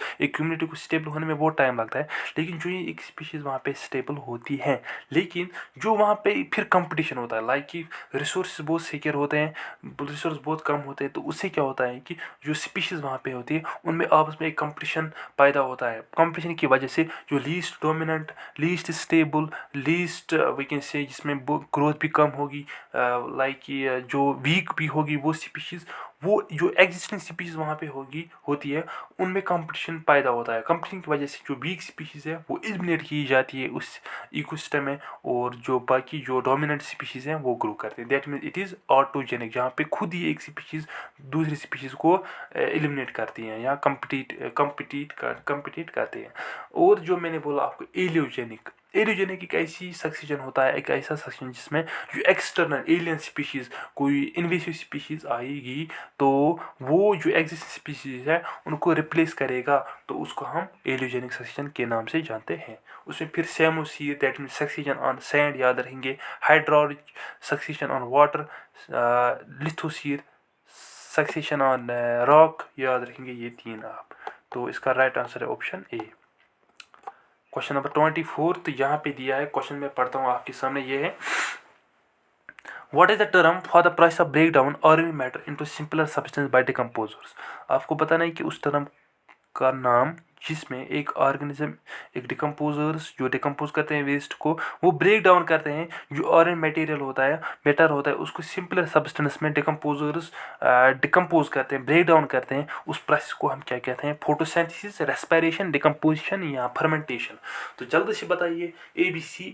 स्टेबल होने में बहुत टाइम लगता है। लेकिन जो ये एक स्पीशीज़ वहाँ पे स्टेबल होती है, लेकिन जो वहाँ पे फिर कंपटीशन होता है, लाइक कि रिसोर्स बहुत सिक्योर होते हैं, रिसोर्स बहुत कम होते हैं, तो उससे क्या होता है कि जो स्पीशीज़ वहाँ पे होती है उनमें आपस में एक कंपटीशन पैदा होता है। कंपटीशन की वजह से जो least dominant, least stable, least we can say जिसमें ग्रोथ भी कम होगी, लाइक जो वीक भी होगी, वो स्पीशीज़, वो जो एग्जिस्टिंग स्पीशीज़ वहाँ पे होती है, उनमें कंपटीशन पैदा होता है। कंपटीशन की वजह से जो वीक स्पीशीज़ है वो एलिमिनेट की जाती है उस इकोसिस्टम में, और जो बाकी जो डोमिनेंट स्पीशीज़ हैं वो ग्रो करते हैं। That means it is autogenic, जहाँ पे खुद ही एक स्पीशीज़ दूसरी स्पीशीज़ को एलिमिनेट करती हैं या कंपटीट करते हैं। और जो मैंने बोला आपको एलियोजेनिक एक ऐसी सक्सीजन होता है, एक ऐसा सक्सीजन जिसमें जो एक्सटर्नल एलियन स्पीशीज़, कोई इन्वेसिव स्पीशीज़ आएगी, तो वो जो एग्जिस्टिंग स्पीशीज़ है उनको रिप्लेस करेगा, तो उसको हम एलियोजेनिक सक्सीजन के नाम से जानते हैं। उसमें फिर psammosere, that mean succession on sand याद रहेंगे, hydraulic succession on water, lithosere succession on rock याद रखेंगे, ये 3 आप। तो इसका राइट आंसर है ऑप्शन ए। क्वेश्चन नंबर 24, तो यहाँ पे दिया है, क्वेश्चन मैं पढ़ता हूँ आपके सामने, ये है, what is the term for the process of break down organic matter into simpler substance by decomposers. आपको बताना है कि उस टर्म का नाम जिसमें एक ऑर्गेनिज्म, एक डिकम्पोजर्स जो डिकम्पोज करते हैं वेस्ट को, वो ब्रेक डाउन करते हैं, जो ऑर्गेनिक मटेरियल होता है, मैटर होता है, उसको सिंपलर सब्सटेंस में डिकम्पोजर्स डिकम्पोज करते हैं, ब्रेक डाउन करते हैं। उस प्रोसेस को हम क्या कहते हैं? फोटोसिंथेसिस, रेस्पिरेशन, डिकम्पोजिशन या फर्मेंटेशन। तो जल्दी से बताइए ABC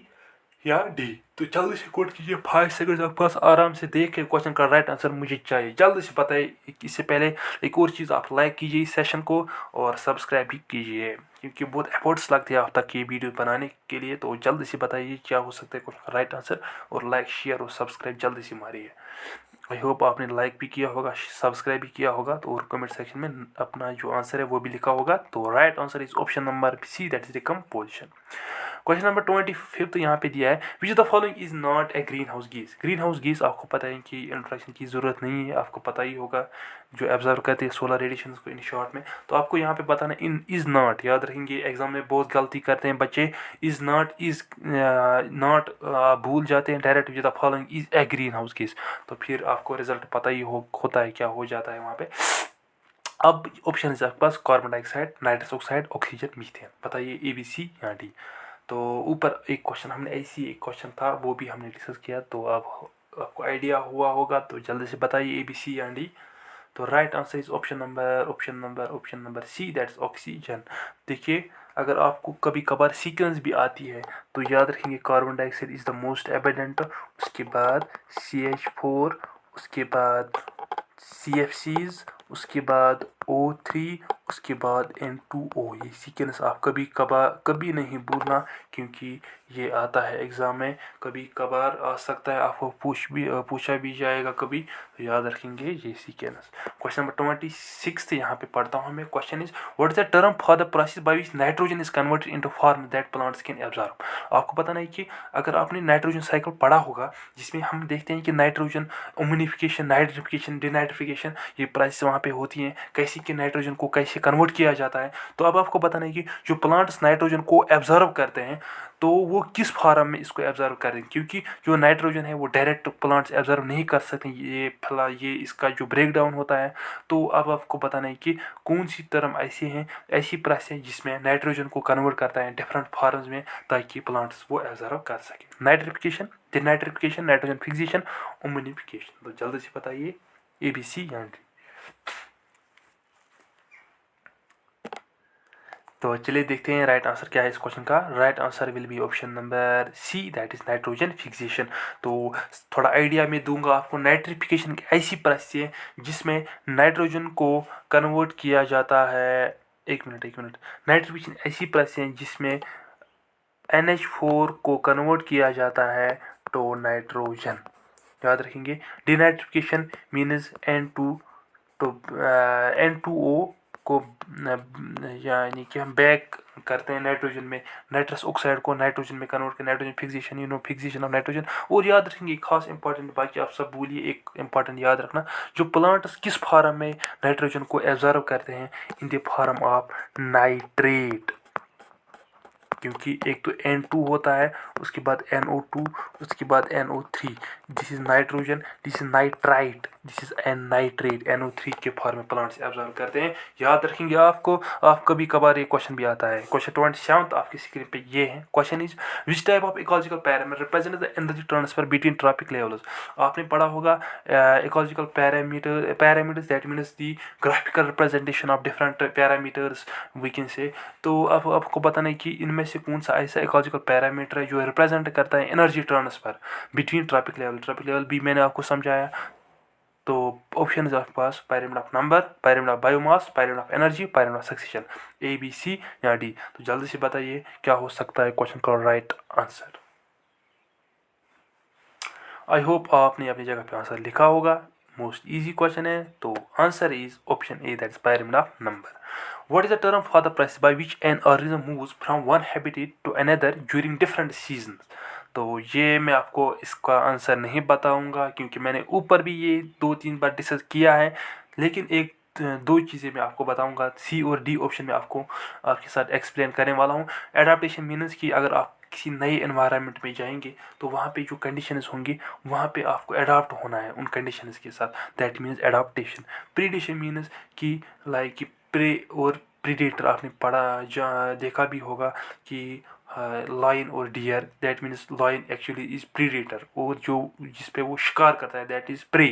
या D। तो जल्दी से कोड कीजिए, 5 सेकंड आपके पास, आराम से देख के क्वेश्चन का राइट आंसर मुझे चाहिए। जल्दी से बताइए। इससे पहले एक और चीज़, आप लाइक कीजिए इस सेशन को और सब्सक्राइब भी कीजिए, क्योंकि बहुत एफर्ट्स लगते हैं आप तक ये वीडियो बनाने के लिए। तो जल्दी से बताइए क्या हो सकता है क्वेश्चन का राइट आंसर, और लाइक, शेयर और सब्सक्राइब जल्दी से मारिए। आई होप आपने लाइक भी किया होगा, सब्सक्राइब भी किया होगा, तो और कमेंट सेक्शन में अपना जो आंसर है वो भी लिखा होगा। तो right answer is option number C, that is decomposition. Question number 25 यहाँ पे दिया है, which the following is not A green house gas. Green house gas आपको पता है कि इंट्रोडक्शन की ज़रूरत नहीं है, आपको पता ही होगा, जो एब्जर्व करते हैं सोलर रेडिएशन को इन शॉर्ट में। तो आपको यहाँ पे बताना इन इज़ नॉट, याद रखेंगे, एग्जाम में बहुत गलती करते हैं बच्चे, इज़ नॉट भूल जाते हैं direct, which the following is A green house gas, तो फिर आपको रिजल्ट पता ही होता है क्या हो जाता है वहाँ पे। अब ऑप्शन है आपके पास, carbon dioxide, nitrous oxide, oxygen, methane. बताइए ABC या D। तो ऊपर एक क्वेश्चन हमने ऐसी एक क्वेश्चन था, वो भी हमने डिस्कस किया, तो अब आपको आइडिया हुआ होगा। तो जल्दी से बताइए ABC या D। तो right answer is option number C, that's oxygen. देखिए, अगर आपको कभी कभार सीक्वेंस भी आती है तो याद रखेंगे carbon dioxide is the most abundant, उसके बाद CH4, उसके बाद CFCs, उसके बाद O3, उसके बाद N2O। ये सीक्वेंस आप कभी कभार कभी नहीं भूलना, क्योंकि ये आता है एग्ज़ाम में, कभी कभार आ सकता है, आपको पूछा भी जाएगा कभी, तो याद रखेंगे ये सीक्वेंस। क्वेश्चन नंबर 26 यहाँ पे पढ़ता हूँ मैं। Question is what is the term for the process by which nitrogen is converted into form that plants can absorb. आपको पता नहीं कि अगर आपने नाइट्रोजन साइकिल पढ़ा होगा, जिसमें हम देखते हैं कि नाइट्रोजन उमिनिफिकेशन, नाइट्रिफिकेशन, डिनाइट्रिफिकेशन, ये प्रोसेस वहाँ पे होती हैं, कैसे कि नाइट्रोजन को कैसे कन्वर्ट किया जाता है। तो अब आपको पता नहीं कि जो प्लांट्स नाइट्रोजन को एब्जॉर्व करते हैं तो वो किस फॉर्म में इसको एब्जॉर्व करें, क्योंकि जो नाइट्रोजन है वो डायरेक्ट प्लांट्स एब्जॉर्व नहीं कर सकते, ये इसका जो ब्रेक डाउन होता है। तो अब आपको पता नहीं कि कौन सी टर्म ऐसी हैं, ऐसी प्रोसेस है जिसमें नाइट्रोजन को कन्वर्ट करता है डिफरेंट फॉर्म्स में, ताकि प्लांट्स वो एब्जॉर्व कर सके। Nitrification, denitrification, nitrogen fixation, ammonification. तो जल्दी से बताइए ABC या D। तो चलिए देखते हैं राइट आंसर क्या है इस क्वेश्चन का। Right answer will be option number C, that is nitrogen fixation. तो थोड़ा आइडिया मैं दूंगा आपको। नाइट्रिफिकेशन की ऐसी प्रोसेस है जिसमें नाइट्रोजन को कन्वर्ट किया जाता है, एक मिनट। नाइट्रिफिकेशन ऐसी प्रोसेस है जिसमें NH4 को कन्वर्ट किया जाता है तो नाइट्रोजन, याद रखेंगे। डिनाइट्रिफिकेशन मीन्स N2, तो N2O को यानी कि हम बैक करते हैं नाइट्रोजन में, नाइट्रस ऑक्साइड को नाइट्रोजन में कन्वर्ट कर, nitrogen fixation, fixation of nitrogen. और याद रखेंगे खास इंपॉर्टेंट, बाकी आप सब भूलिए, एक इंपॉर्टेंट याद रखना, जो प्लांट्स किस फॉर्म में नाइट्रोजन को एब्जॉर्व करते हैं, in the form of nitrate. क्योंकि एक तो N2 होता है, उसके बाद NO2, उसके बाद NO3, this is nitrogen, this is nitrite, this is an nitrate, NO3 के फॉर्म में प्लांट्स एब्जॉर्व करते हैं। याद रखेंगे आपको, आप कभी कभार ये क्वेश्चन भी आता है। क्वेश्चन 27 आपकी स्क्रीन पे ये है। Question is which type of ecological parameter represent the energy transfer between trophic levels. आपने पढ़ा होगा ecological parameters, that means the graphical representation of different parameters we can say. तो अब आपको बताना है कि इनमें से कौन सा ऐसा इकोलॉजिकल पैरामीटर है जो रिप्रेजेंट करता है energy transfer between trophic level भी मैंने आपको समझाया। तो ऑप्शन है आपके पास pyramid of number, pyramid of biomass, pyramid of energy, pyramid of succession, ABC या D। तो जल्दी से बताइए क्या हो सकता है क्वेश्चन का राइट आंसर। आई होप आपने अपनी जगह पे आंसर लिखा होगा। मोस्ट इजी क्वेश्चन है, तो answer is option A, that is pyramid of number. What is the term for the process by which an organism moves from one habitat to another during different seasons? तो ये मैं आपको इसका answer नहीं बताऊंगा, क्योंकि मैंने ऊपर भी ये 2-3 बार डिस्कस किया है। लेकिन एक दो चीज़ें मैं आपको बताऊंगा, C और D ऑप्शन में आपको आपके साथ एक्सप्लेन करने वाला हूँ। एडाप्टेशन मीन्स कि अगर आप किसी नए एनवायरनमेंट में जाएंगे तो वहाँ पे जो कंडीशंस होंगी वहाँ पे आपको अडाप्ट होना है उन कंडीशंस के साथ, that means adaptation. Predation means कि लाइक कि प्रे और प्रीडेटर आपने पढ़ा देखा भी होगा कि लायन और deer, that means lion actually is predator, और जो जिस पे वो शिकार करता है दैट इज प्रे।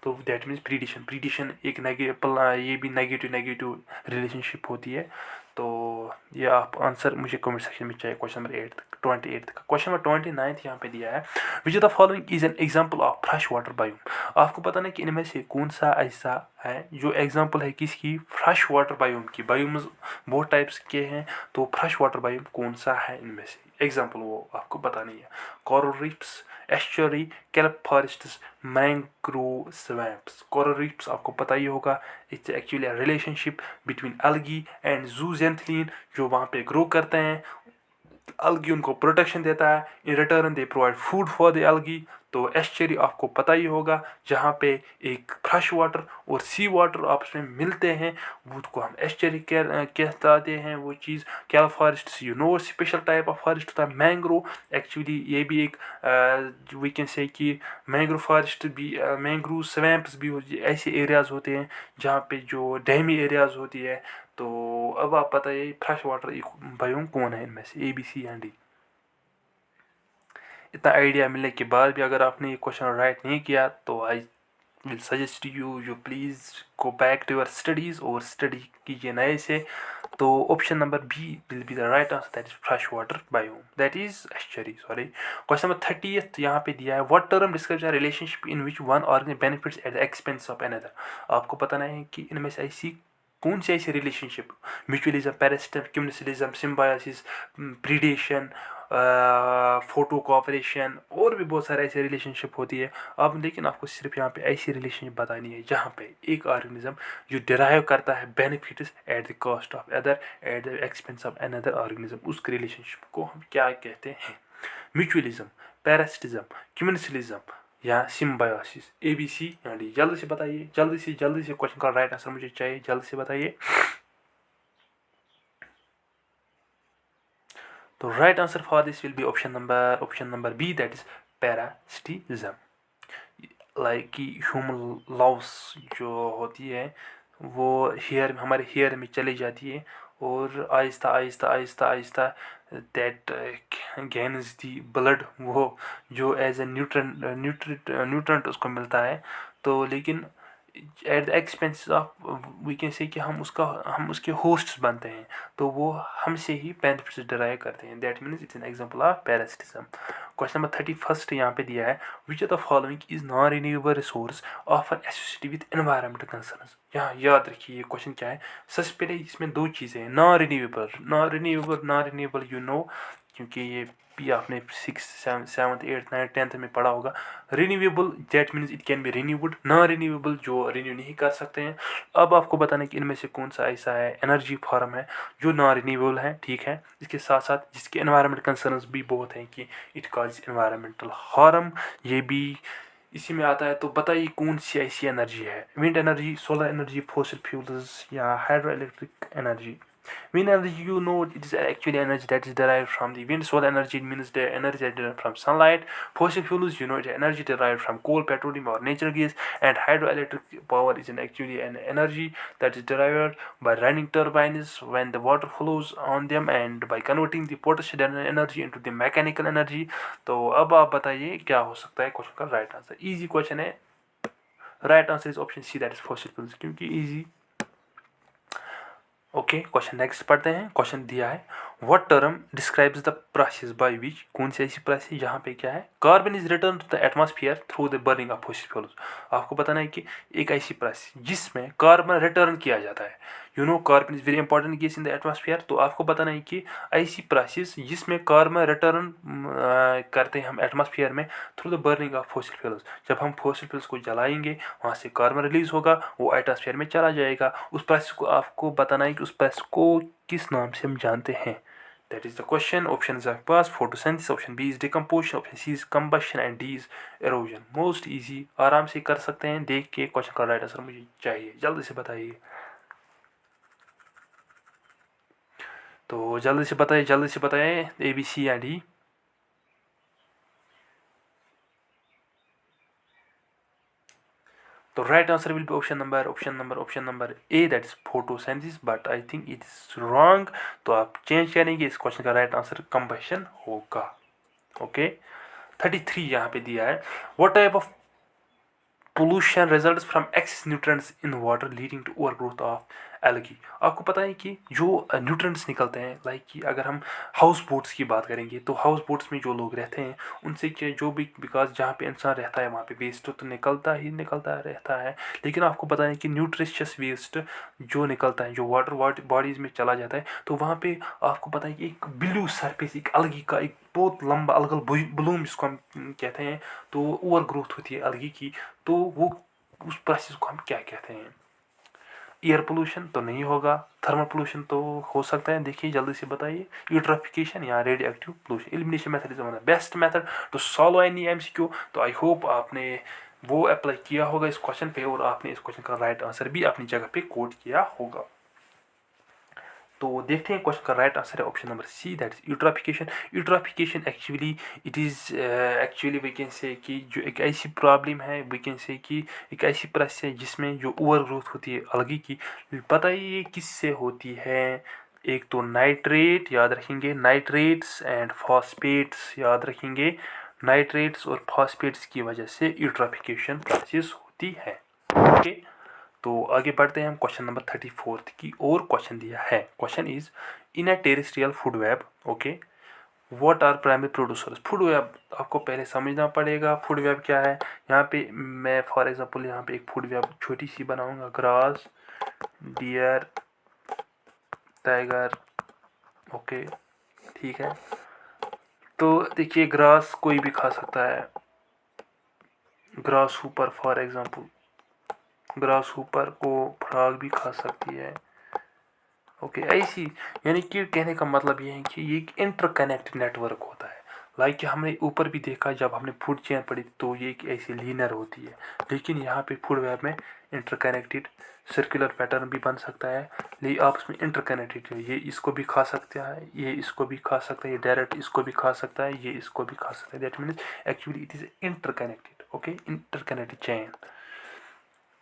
तो दैट मीन्स प्रीडिशन एक ये भी नेगेटिव रिलेशनशिप होती है। तो ये आप आंसर मुझे कमेंट सेक्शन में चाहिए क्वेश्चन नंबर 28 का। क्वेश्चन नंबर 29 यहाँ पे दिया है, which of the following is an example of fresh water biome. आपको पता नहीं कि इनमें से कौन सा ऐसा है जो एग्जाम्पल है किसकी, फ्रेश वाटर बायोम की। बायोम्स बहुत टाइप्स के हैं, तो फ्रेश वाटर बायोम कौन सा है इनमें से, एग्जाम्पल वो आपको बतानी है। Coral reefs, estuary, kelp forests, mangrove swamps. Coral reefs आपको पता ही होगा, it's actually relationship between algae and zooxanthellae, जो वहाँ पे ग्रो करते हैं। एल्गी उनको प्रोटेक्शन देता है, in return they provide food for the algae. तो एस्चुरी आपको पता ही होगा, जहाँ पे एक फ्रेश वाटर और सी वाटर आपस में मिलते हैं, वो को हम एस्चुरी कहते हैं वो चीज़। Kelp forest you know special type of forest होता है। मैंग्रोव एक्चुअली ये भी एक वी कैन से कि मैंग्रोव फॉरेस्ट भी, मैंग्रोव स्वैम्प्स भी ऐसे एरियाज़ होते हैं जहाँ पे जो डैमी एरियाज़ होती है। तो अब आप बताइए फ्रेश वाटर बायोम कौन है इनमें से, ABC या D। इतना आइडिया मिलने के बाद भी अगर आपने ये क्वेश्चन राइट नहीं किया तो I will suggest you please go back to your studies और स्टडी कीजिए नए से। तो option number B will be the right answer, that is fresh water biome, that is estuary, sorry. Question number 30th यहाँ पे दिया है, what term describes a relationship in which one organism benefits at the expense of another. आपको बताना है कि इनमें से ऐसी कौन सी ऐसी relationship, mutualism, parasitism, commensalism, symbiosis, predation, proto cooperation, और भी बहुत सारे ऐसे रिलेशनशिप होती है। अब लेकिन आपको सिर्फ यहाँ पे ऐसी रिलेशनशिप बतानी है जहाँ पे एक ऑर्गेनिज्म जो डिराइव करता है benefits at the cost of other, eight the expense of another organism, उस रिलेशनशिप को हम क्या कहते हैं? म्यूचुअलिज्म, पैरासिटिज्म, कम्युनिस्टिज्म या सिम्बायोसिस, ABC या D? जल्दी से बताइए, जल्दी से क्वेश्चन का राइट आंसर मुझे चाहिए, जल्दी से बताइए। तो right answer for this will be option number B, that is parasitism. Like कि ह्यूमन लव्स जो होती है वो हमारे हेयर में चली जाती है और Aahista Aahista Aahista Aahista that gains the blood, वो जो एज ए न्यूट्रेंट उसको मिलता है। तो लेकिन at the expense of we can say कि हम उसके होस्ट्स बनते हैं, तो वो हमसे ही बेनिफिट्स डिराइव करते हैं, that means it's an example of parasitism. Question number 31 यहाँ पे दिया है, which of the following is non renewable resource often associated with environmental concerns. यहाँ याद रखिए ये क्वेश्चन क्या है। सबसे पहले इसमें दो चीज़ें हैं, नॉन रिन्यूएबल यू नो, क्योंकि ये भी आपने 6th 7th 8th 9th 10th में पढ़ा होगा। Renewable that means it can be renewed, non renewable जो रिन्यू नहीं कर सकते हैं। अब आपको बताना है कि इनमें से कौन सा ऐसा है एनर्जी फॉर्म है जो नॉन रिन्यूएबल है, ठीक है। इसके साथ साथ जिसके एनवायरमेंट कंसर्न्स भी बहुत हैं कि इट कॉज एनवायरमेंटल हार्म, ये भी इसी में आता है। तो बताइए कौन सी ऐसी एनर्जी है? Wind energy, solar energy, fossil fuels या hydro electric energy? Wind energy, you know, it is actually energy that is derived from the wind. Solar energy means the energy that is derived from sunlight. Fossil fuels, you know, it is energy derived from coal, petroleum, or natural gas. And hydroelectric power is actually an energy that is derived by running turbines when the water flows on them and by converting the potential energy into the mechanical energy. तो अब आप बताइए क्या हो सकता है question का right answer? Easy question है, right answer is option C, that is fossil fuels, क्योंकि इजी। ओके, क्वेश्चन नेक्स्ट पढ़ते हैं। क्वेश्चन दिया है, what term describes the process by which, कौन सी ऐसी प्रोसेस जहाँ पे क्या है, carbon is return to the atmosphere through the burning of fossil fuels. आपको बताना है कि एक ऐसी प्रोसेस जिसमें कार्बन रिटर्न किया जाता है, you know carbon is very important gas in the atmosphere. तो आपको बताना है कि ऐसी प्रोसेस जिसमें कार्बन रिटर्न करते हैं हम एटमॉस्फेयर में through the burning of fossil fuels. जब हम फॉसिल फ्यूल्स को जलाएंगे वहाँ से कार्बन रिलीज होगा, वो एटमॉस्फेयर में चला जाएगा। उस प्रोसेस को आपको बताना है कि उस प्रोसेस को किस नाम से हम जानते हैं। That is the question. Options are pass, photosynthesis, option B is decomposition, option C is combustion and D is erosion. Most easy, आराम से कर सकते हैं। देख के क्वेश्चन का राइट आंसर मुझे चाहिए, जल्दी से बताइए। तो जल्दी से बताइए ABC या D? तो right answer will be option number A, that is photosynthesis, but I think it is wrong. तो आप चेंज करेंगे, इस क्वेश्चन का राइट आंसर कंबशन होगा। ओके, 33 यहाँ पे दिया है, what type of pollution results from excess nutrients in water leading to overgrowth of algae। आपको पता है कि जो न्यूट्रिएंट्स निकलते हैं, लाइक कि अगर हम हाउस बोट्स की बात करेंगे तो हाउस बोट्स में जो लोग रहते हैं उनसे क्या जो भी, बिकॉज जहाँ पे इंसान रहता है वहाँ पे वेस्ट तो निकलता रहता है। लेकिन आपको पता है कि न्यूट्रिशियस वेस्ट जो निकलता है, जो वाटर बॉडीज़ में चला जाता है, तो वहाँ पे आपको पता है कि एक ब्लू सरफेस, एक अलगी का एक बहुत लंबा अलगल ब्लूम जिसको हम कहते हैं, तो ओवर ग्रोथ होती है अलगी की। तो वो उस प्रोसेस को हम क्या कहते हैं? एयर पोल्यूशन तो नहीं होगा, थर्मल पोल्यूशन तो हो सकता है। देखिए जल्दी से बताइए, यूट्रोफिकेशन या radioactive pollution. Elimination method is one of the best method to solve any MCQ। तो आई होप आपने वो अप्लाई किया होगा इस क्वेश्चन पे और आपने इस क्वेश्चन का राइट आंसर भी अपनी जगह पे कोड किया होगा। तो देखते हैं क्वेश्चन का राइट आंसर है option number C, that is eutrophication actually it is actually we can say कि जो एक ऐसी प्रॉब्लम है, वी कैन से कि एक ऐसी प्रोसेस है जिसमें जो ओवर ग्रोथ होती है अलगी की। बताइए किससे होती है? एक तो नाइट्रेट याद रखेंगे, नाइट्रेट्स एंड फॉस्फेट्स याद रखेंगे, नाइट्रेट्स और फॉस्फेट्स की वजह से यूट्रोफिकेशन प्रोसेस होती है। ओके, तो आगे बढ़ते हैं हम क्वेश्चन नंबर 34 की और क्वेश्चन दिया है। Question is in a terrestrial food web, okay, what are primary producers. Food web आपको पहले समझना पड़ेगा फूड वेब क्या है। यहाँ पे मैं फॉर एग्जांपल यहाँ पे एक फूड वेब छोटी सी बनाऊंगा, ग्रास, डियर, टाइगर, ओके, ठीक है। तो देखिए ग्रास कोई भी खा सकता है, ग्रास ऊपर फॉर एग्जांपल, ग्रास ऊपर को फ्रॉग भी खा सकती है। ओके, ऐसी यानी कि कहने का मतलब ये है कि ये एक इंटरकनेक्टेड नेटवर्क होता है। लाइक हमने ऊपर भी देखा जब हमने फूड चेन पढ़ी तो ये एक ऐसी लीनर होती है, लेकिन यहाँ पे फूड वेब में इंटरकनेक्टेड सर्कुलर पैटर्न भी बन सकता है, लेकिन आपस में इंटरकनेक्टेड है। ये इसको भी खा सकता है, ये इसको भी खा सकता है, ये डायरेक्ट इसको भी खा सकता है, ये इसको भी खा सकता है। That means actually it is interconnected, okay, interconnected chain.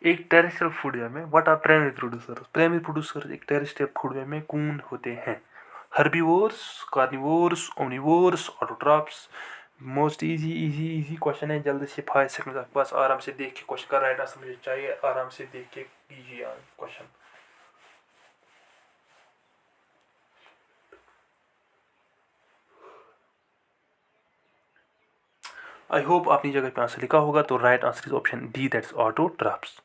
एक टेरेस्ट्रियल फूड वेब में what are primary producers. Primary producers एक टेरेस्ट्रियल फूड वेब में कौन होते हैं? Herbivores, carnivores, omnivores, autotrophs. Most easy easy easy question है, जल्दी से 5 सेकंड आपके पास, आराम से देख के क्वेश्चन का राइट आंसर मुझे चाहिए, आराम से देख के कीजिए क्वेश्चन। आई होप अपनी जगह पे आंसर लिखा होगा, तो right answer is option D, that's autotrophs.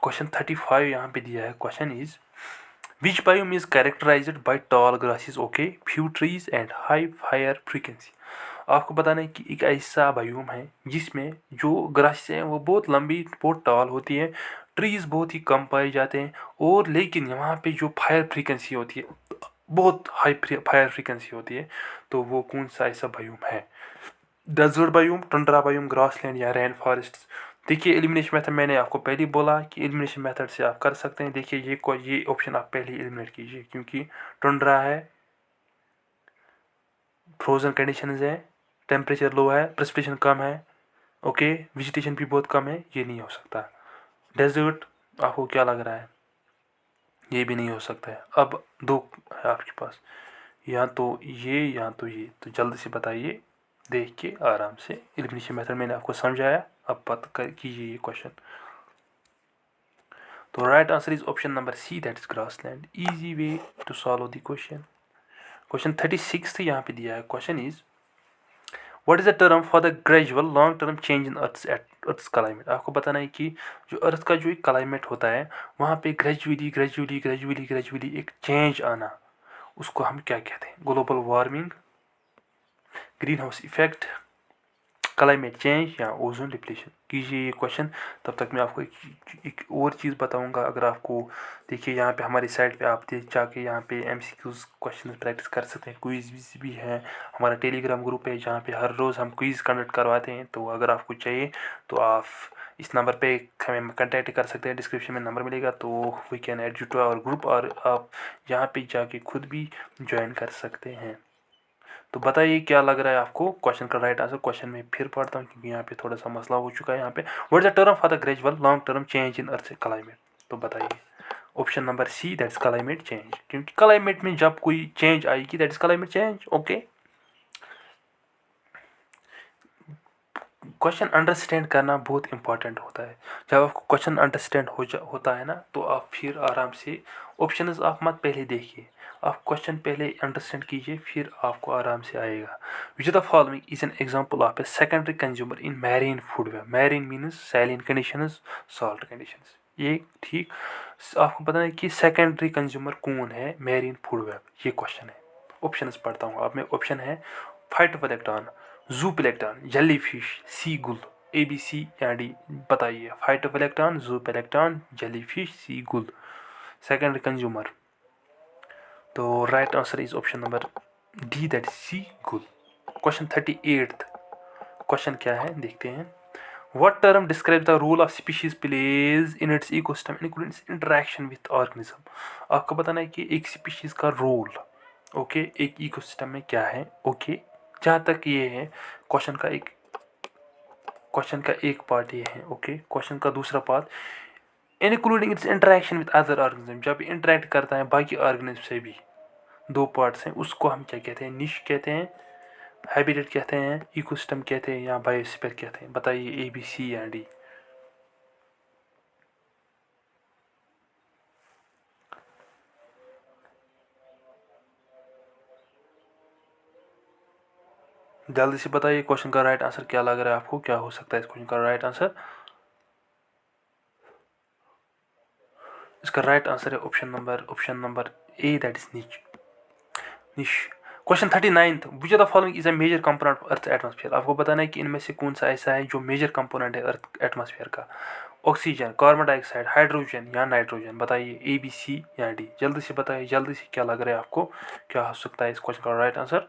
Question 35 यहाँ पे दिया है। Question is which biome is characterized by tall grasses, okay, few trees and high fire frequency. आपको बताना है कि एक ऐसा बायोम है जिसमें जो ग्रासेस हैं वो बहुत लंबी, बहुत टॉल होती है, ट्रीज बहुत ही कम पाए जाते हैं, और लेकिन वहाँ पे जो फायर फ्रीक्वेंसी होती है, बहुत हाई फायर फ्रीक्वेंसी होती है। तो वो कौन सा ऐसा बायोम है? Desert biome, tundra biome, grassland या रेन फॉरेस्ट। देखिए एलिमिनेशन मेथड मैंने आपको पहले ही बोला कि एलिमिनेशन मेथड से आप कर सकते हैं। देखिए ये ऑप्शन आप पहले ही एलिमिनेट कीजिए, क्योंकि टंड्रा है, फ्रोजन कंडीशंस है, टेम्परेचर लो है, प्रेसिपिटेशन कम है, ओके, वेजिटेशन भी बहुत कम है, ये नहीं हो सकता। डेजर्ट आपको क्या लग रहा है? ये भी नहीं हो सकता है। अब दो है आपके पास, या तो ये या तो ये, तो जल्दी से बताइए देख के आराम से। एलिमिनेशन मेथड मैंने आपको समझाया, अब पता कर कीजिए ये क्वेश्चन। तो right answer is option number C, that is grassland. Easy way to solve the question. Question 36 यहाँ पे दिया है। Question is what is the term for the gradual long term change in earth's climate. आपको बताना है कि जो अर्थ का जो एक क्लाइमेट होता है वहाँ पे ग्रेजुअली ग्रेजुअली ग्रेजुअली ग्रेजुअली एक चेंज आना, उसको हम क्या कहते हैं? Global warming, green house effect, climate change या ओजोन डिप्लीशन। कीजिए ये क्वेश्चन, तब तक मैं आपको एक और चीज़ बताऊंगा। अगर आपको देखिए यहाँ पे हमारी साइट पे आप देख जाके यहाँ पे एमसीक्यूज क्वेश्चन प्रैक्टिस कर सकते हैं। क्विज भी है, हमारा टेलीग्राम ग्रुप है जहाँ पे हर रोज़ हम क्विज कंडक्ट करवाते हैं। तो अगर आपको चाहिए तो आप इस नंबर पे हमें कंटेक्ट कर सकते हैं, डिस्क्रिप्शन में नंबर मिलेगा, तो we can add you to our group, और आप यहाँ पे जाके खुद भी ज्वाइन कर सकते हैं। तो बताइए क्या लग रहा है आपको क्वेश्चन का राइट आंसर। क्वेश्चन में फिर पढ़ता हूँ क्योंकि यहाँ पे थोड़ा सा मसला हो चुका है। यहाँ पे what is the term for the gradual long term change in earth climate. तो बताइए option number C, that's climate change, क्योंकि क्लाइमेट में जब कोई चेंज आएगी that is climate change. Okay, question understand करना बहुत इंपॉर्टेंट होता है। जब आपको क्वेश्चन अंडरस्टैंड होता है ना, तो आप फिर आराम से ऑप्शंस आप मत पहले देखिए, आप क्वेश्चन पहले अंडरस्टैंड कीजिए, फिर आपको आराम से आएगा। Which the following is an example of a secondary consumer in marine food web. Marine means saline conditions, salt conditions. ये ठीक, आपको पता है कि सेकेंडरी कंज्यूमर कौन है मैरीन फूड वेब, ये क्वेश्चन है। ऑप्शंस पढ़ता हूँ आप में। ऑप्शन है फाइटोप्लैंक्टन, जूप्लैंक्टन, जेलीफिश, सी गुल। ए बी सी या डी बताइए। Phytoplankton, जूप्लैंक्टन, jellyfish, sea gull, secondary consumer. तो right answer is option number D, that is sea gull. Question 38 question क्या है देखते हैं। What term describes the role of species plays in its ecosystem including its interaction with organism। आपको बताना है कि एक स्पीशीज का रोल, ओके, एक इकोसिस्टम में क्या है। ओके, जहाँ तक ये है क्वेश्चन का एक पार्ट ये है। ओके, क्वेश्चन का दूसरा part including it's interaction with other organism, जब इंटरेक्ट करता है बाकी ऑर्गेनिज्म से भी। दो पार्ट्स हैं, उसको हम क्या कहते हैं? निश कहते हैं, हैबिटेट कहते हैं, इकोसिस्टम कहते हैं, या बायोस्फीयर कहते हैं। बताइए ए बी सी या डी। जल्दी से बताइए क्वेश्चन का राइट आंसर क्या लग रहा है आपको, क्या हो सकता है इस क्वेश्चन का राइट आंसर। इसका राइट आंसर है option number A, that is niche. Question 39th, which of the following is a major component of earth atmosphere. आपको बताना है कि इनमें से कौन सा ऐसा है जो मेजर कंपोनेंट है अर्थ एटमॉस्फेयर का। ऑक्सीजन, कार्बन डाइऑक्साइड, हाइड्रोजन या नाइट्रोजन। बताइए ए, बी, सी या डी। जल्दी से बताइए, जल्दी से, क्या लग रहा है आपको, क्या हो सकता है इस क्वेश्चन का राइट आंसर।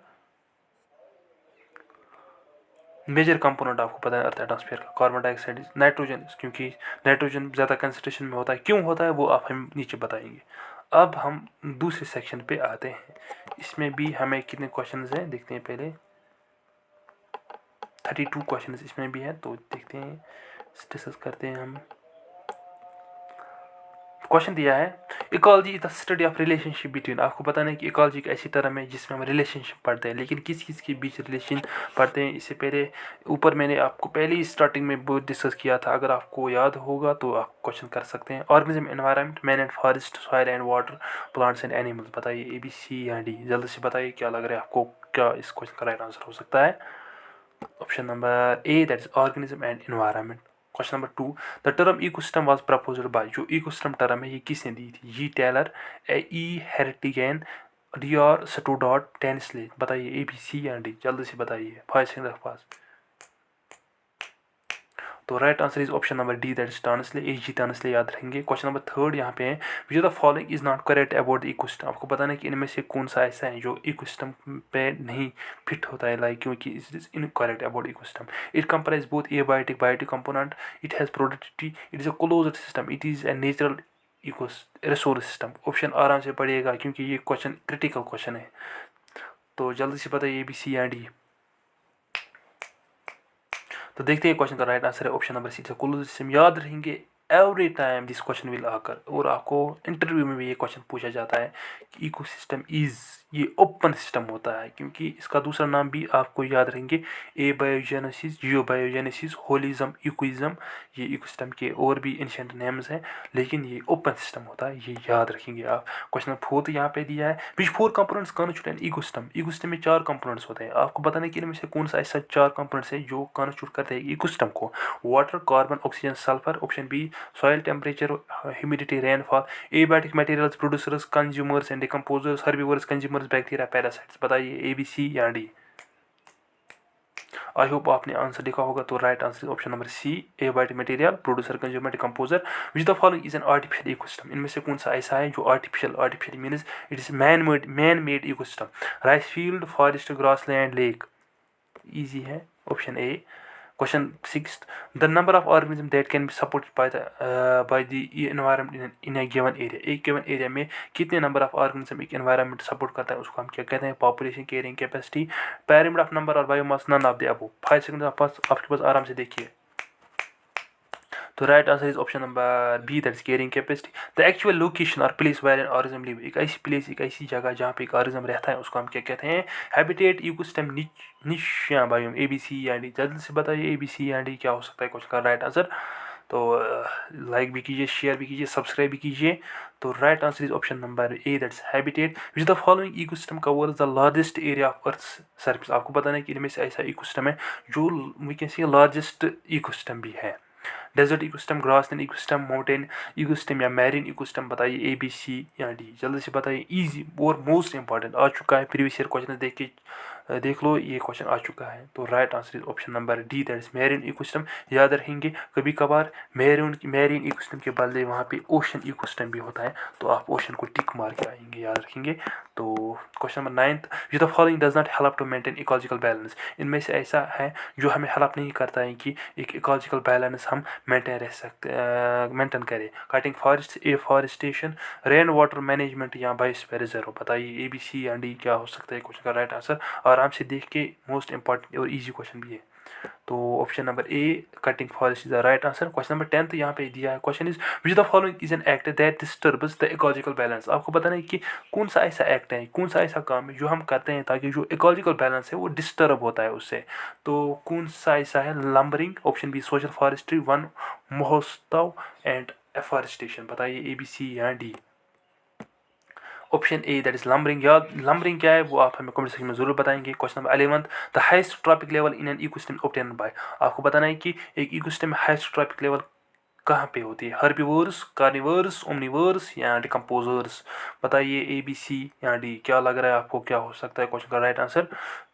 मेजर कंपोनेंट आपको पता है अर्थ एटमॉस्फेयर का, कार्बन डाइऑक्साइड, नाइट्रोजन, क्योंकि नाइट्रोजन ज़्यादा कंसनट्रेशन में होता है। क्यों होता है वो आप हम नीचे बताएंगे। अब हम दूसरे सेक्शन पे आते हैं। इसमें भी हमें कितने क्वेश्चंस हैं देखते हैं पहले। 32 क्वेश्चंस इसमें भी है, तो देखते हैं, डिस्कस करते हैं हम। क्वेश्चन दिया है, ecology is the study of relationship between. आपको पता नहीं कि इकोलॉजी एक ऐसी टर्म है जिसमें हम रिलेशनशिप पढ़ते हैं, लेकिन किस किस के बीच रिलेशन पढ़ते हैं। इससे पहले ऊपर मैंने आपको पहले ही स्टार्टिंग में बहुत डिस्कस किया था, अगर आपको याद होगा तो आप क्वेश्चन कर सकते हैं। Organism, environment, man and forest, soil and water, plants and animals. बताइए ए, बी, सी या डी। जल्दी से बताइए क्या लग रहा है आपको, क्या इस क्वेश्चन का राइट आंसर हो सकता है। Option number A, that is organism and environment. Question number 2, the term ecosystem was proposed by. जो इकोसिस्टम टर्म है ये किसने दी थी। जी टेलर, ई हेरिटिगन, डी और स्टूडॉट टेनिसले। बताइए ए, बी, सी या डी। जल्दी से बताइए, 5 सेकंड के पास। तो right answer is option number D, that is Tansley, A G Tansley याद रखेंगे। क्वेश्चन नंबर 3 यहाँ पे है, which of the following is not correct about the ecosystem. आपको बताना है कि इनमें से कौन सा ऐसा है जो इकोसिस्टम पे नहीं फिट होता है, लाइक क्योंकि it is incorrect about ecosystem. It comprise both abiotic biotic component, it has productivity, it is a closed system, it is a natural ecos resource system. Option आराम से पढ़िएगा क्योंकि ये क्वेश्चन क्रिटिकल क्वेश्चन है। तो जल्दी से बताइए ए, बी, सी या डी। तो देखते हैं क्वेश्चन का राइट आंसर है option number C, close system. याद रहेंगे every time this question will आकर, और आपको इंटरव्यू में भी ये क्वेश्चन पूछा जाता है कि इकोसिस्टम इज, ये ओपन सिस्टम होता है, क्योंकि इसका दूसरा नाम भी आपको याद रहेंगे, ए बायोजेनेसिस, जियो बायोजेनेसिस, होलिज्म, इक्विज्म। ये इकोसिस्टम के और भी एंशिएंट नेम्स हैं, लेकिन ये ओपन सिस्टम होता है, ये याद रखेंगे आप। क्वेश्चन नंबर 4 यहाँ पे दिया है, विच 4 components constitute an ecosystem. Ecosystem में 4 कंपोनेंट्स होते हैं। आपको बताना है कि इनमें से कौन सा ऐसा 4 कंपोनेंट्स है जो कॉन्स्टिट्यूट करते हैं इकोसिस्टम को। Water, carbon, oxygen, sulphur. Option B, soil temperature, humidity, rainfall, abiotic materials, producers, consumers and decomposers, herbivores, consumers, bacteria, parasites। बताइए ए, बी, सी या डी। आई होप आपने आंसर देखा होगा। तो right answer option number C, abiotic material, producer, consumer, decomposer. Which the following is an artificial ecosystem. इनमें से कौन सा ऐसा है जो artificial means it is man made ecosystem. Rice field, forest, grassland, lake. Easy है, option A. Question 6, the number of organisms that can be supported by the environment in a given area। एक given area में कितने number of organism एक environment support करता है उसको हम क्या कहते हैं। population, carrying capacity, pyramid of number और biomass, none of the above। 5 second आपके पास आराम से देखिए। तो right answer is option number B, that is carrying capacity. The actual location और place where an organism live. एक ऐसी प्लेस, एक ऐसी जगह जहाँ पे एक ऑर्गेनिज्म रहता है उसको हम क्या कहते हैं। हैबिटेट, इकोसिस्टम, निश या बायोम। ए, बी, सी या डी। जल्दी से बताइए ए, बी, सी या डी क्या हो सकता है क्वेश्चन का राइट आंसर। तो लाइक भी कीजिए, शेयर भी कीजिए, सब्सक्राइब भी कीजिए। तो right answer is option number A, that's habitat. Which the following ecosystem covers the largest area of earth surface. आपको बताना है कि इनमें से ऐसा इकोसिस्टम है जो we can see largest ecosystem भी है। Desert ecosystem, grassland ecosystem, mountain ecosystem या मैरीन इकोसिस्टम। बताइए ए, बी, सी या डी। जल्दी से बताइए, इजी और मोस्ट इंपॉर्टेंट आ चुका है, प्रीवियस ईयर क्वेश्चन देख लो, ये क्वेश्चन आ चुका है। तो right answer is option number D, that is marine ecosystem. याद रखेंगे कभी कभार मैरीन इकोसिस्टम के बदले वहाँ पे ओशन इकोसिस्टम भी होता है, तो आप ओशन को टिक मार के आएंगे, याद रखेंगे। तो question number 9, which the following does not help to maintain ecological balance. इनमें से ऐसा है जो हमें हेल्प नहीं करता है कि एक इकोलॉजिकल बैलेंस हम मेंटेन करें। Cutting forest, afforestation, rain water management या बायोस्फीयर रिजर्व। बताइए ए, बी, सी या डी क्या हो सकता है क्वेश्चन का राइट आंसर। आराम से देख के, मोस्ट इंपॉर्टेंट और इजी क्वेश्चन भी है। तो option number A, cutting forest is the right answer. Question number 10 यहाँ पे दिया है, question is which the following is an act that disturbs the ecological balance. आपको बताना है कि कौन सा ऐसा एक्ट है, कौन सा ऐसा काम है जो हम करते हैं ताकि जो इकोलॉजिकल बैलेंस है वो डिस्टर्ब होता है उससे। तो कौन सा ऐसा है। Lumbering, option B social forestry, Van Mahotsav and afforestation. बताइए ए, बी, सी या D. Option A that is lumbering. या लंबरिंग क्या है वो आप हमें कमेंट सेक्शन में जरूर बताएंगे। Question number 11, the highest tropic level in an ecosystem obtain bye. आपको बताना है कि एक इकोसिस्टम में हाईएस्ट ट्रॉपिक लेवल कहाँ पे होती है, हर्बीवर्स, कार्निवर्स, ओमनिवर्स या डिकम्पोजर्स। बताइए ए बी सी या डी, क्या लग रहा है आपको, क्या हो सकता है क्वेश्चन का राइट आंसर।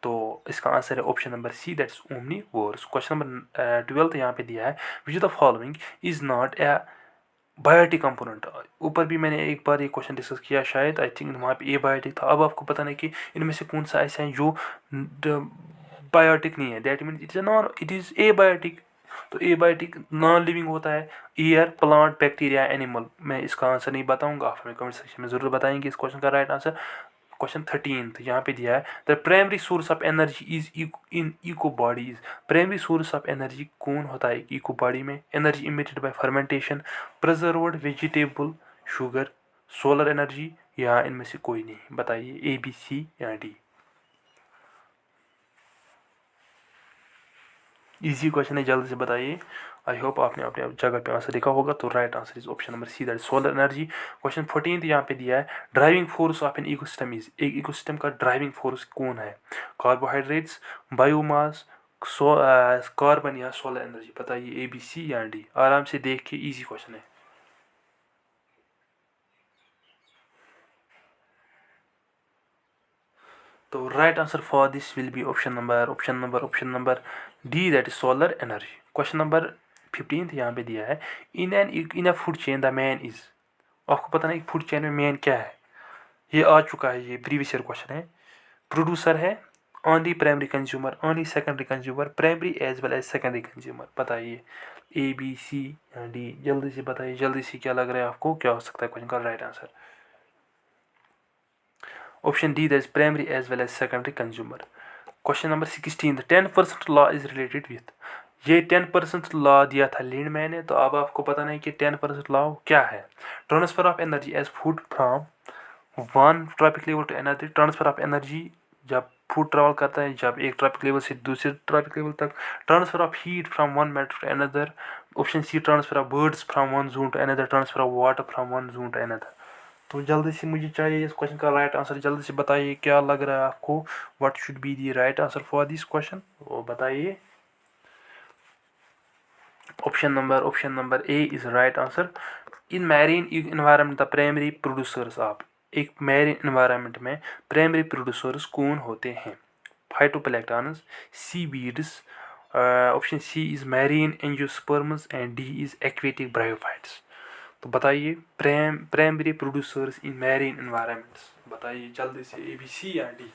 तो इसका आंसर है option number C that is omnivores. Question number 12 यहाँ पे दिया है, which the following is not a biotic component. ऊपर भी मैंने एक बार ये क्वेश्चन डिस्कस किया शायद, आई थिंक वहाँ पे ए बायोटिक था। अब आपको पता नहीं कि इनमें से कौन सा ऐसा है जो बायोटिक नहीं है, that means it is A biotic. तो ए बायोटिक नॉन लिविंग होता है, एयर, प्लांट, बैक्टीरिया, एनिमल। मैं इसका आंसर नहीं बताऊंगा, आप हमें कमेंट सेक्शन में जरूर बताएंगे इस क्वेश्चन का राइट आंसर। क्वेश्चन 13 यहाँ पे दिया है, the primary source of energy is in eco bodies. Primary source of energy कौन होता है इको बॉडी में? Energy emitted by fermentation, preserved vegetable, sugar, solar energy या इनमें से कोई नहीं। बताइए ए बी सी या डी। इजी क्वेश्चन है, जल्दी से बताइए। आई होप आपने अपने जगह पे आंसर लिखा होगा। तो right answer is option number C that is solar energy. Question 14 यहाँ पे दिया है, driving force of N ecosystem is. एक इकोसिस्टम का ड्राइविंग फोर्स कौन है? कार्बोहाइड्रेट्स, बायोमास, कार्बन या सोलर एनर्जी। बताइए ए बी सी या डी। आराम से देख के, ईजी क्वेश्चन है। तो right answer for this will be option number D that is solar energy. Question number 15 यहाँ पे दिया है, in a food chain the man is. आपको पता नहीं फूड चेन में मैन क्या है, ये आ चुका है, ये प्रीवियस ईयर क्वेश्चन है। प्रोड्यूसर है, only primary consumer, only secondary consumer, primary as well as secondary consumer. बताइए ए बी सी या डी। जल्दी से बताइए, जल्दी से, क्या लग रहा है आपको, क्या हो सकता है क्वेश्चन का right answer? Option D that is primary as well as secondary consumer. Question number 16, 10% law is related with. ये 10% लॉ दिया था लिंडमैन ने, तो अब आपको पता नहीं कि 10% लॉ क्या है। Transfer of energy as food from one trophic level to another. Transfer of energy जब फूड ट्रेवल करता है, जब एक ट्रॉपिक लेवल से दूसरे ट्रॉपिक लेवल तक। Transfer of heat from one matter to another. Option C, transfer of birds from one zone to another. Transfer of water from one zone to another. तो जल्दी से मुझे चाहिए इस क्वेश्चन का राइट आंसर। जल्दी से बताइए, क्या लग रहा है आपको, what should be the right answer for this question, वो बताइए। Option number A is right answer. In marine environment the primary producers of. एक मैरीन इन्वायरमेंट में प्राइमरी प्रोड्यूसर्स कौन होते हैं? Phytoplanktons, seaweeds, option C is marine angiosperms and D is aquatic bryophytes. तो बताइए primary producers in marine environments. बताइए जल्दी से, ए बी सी या डी।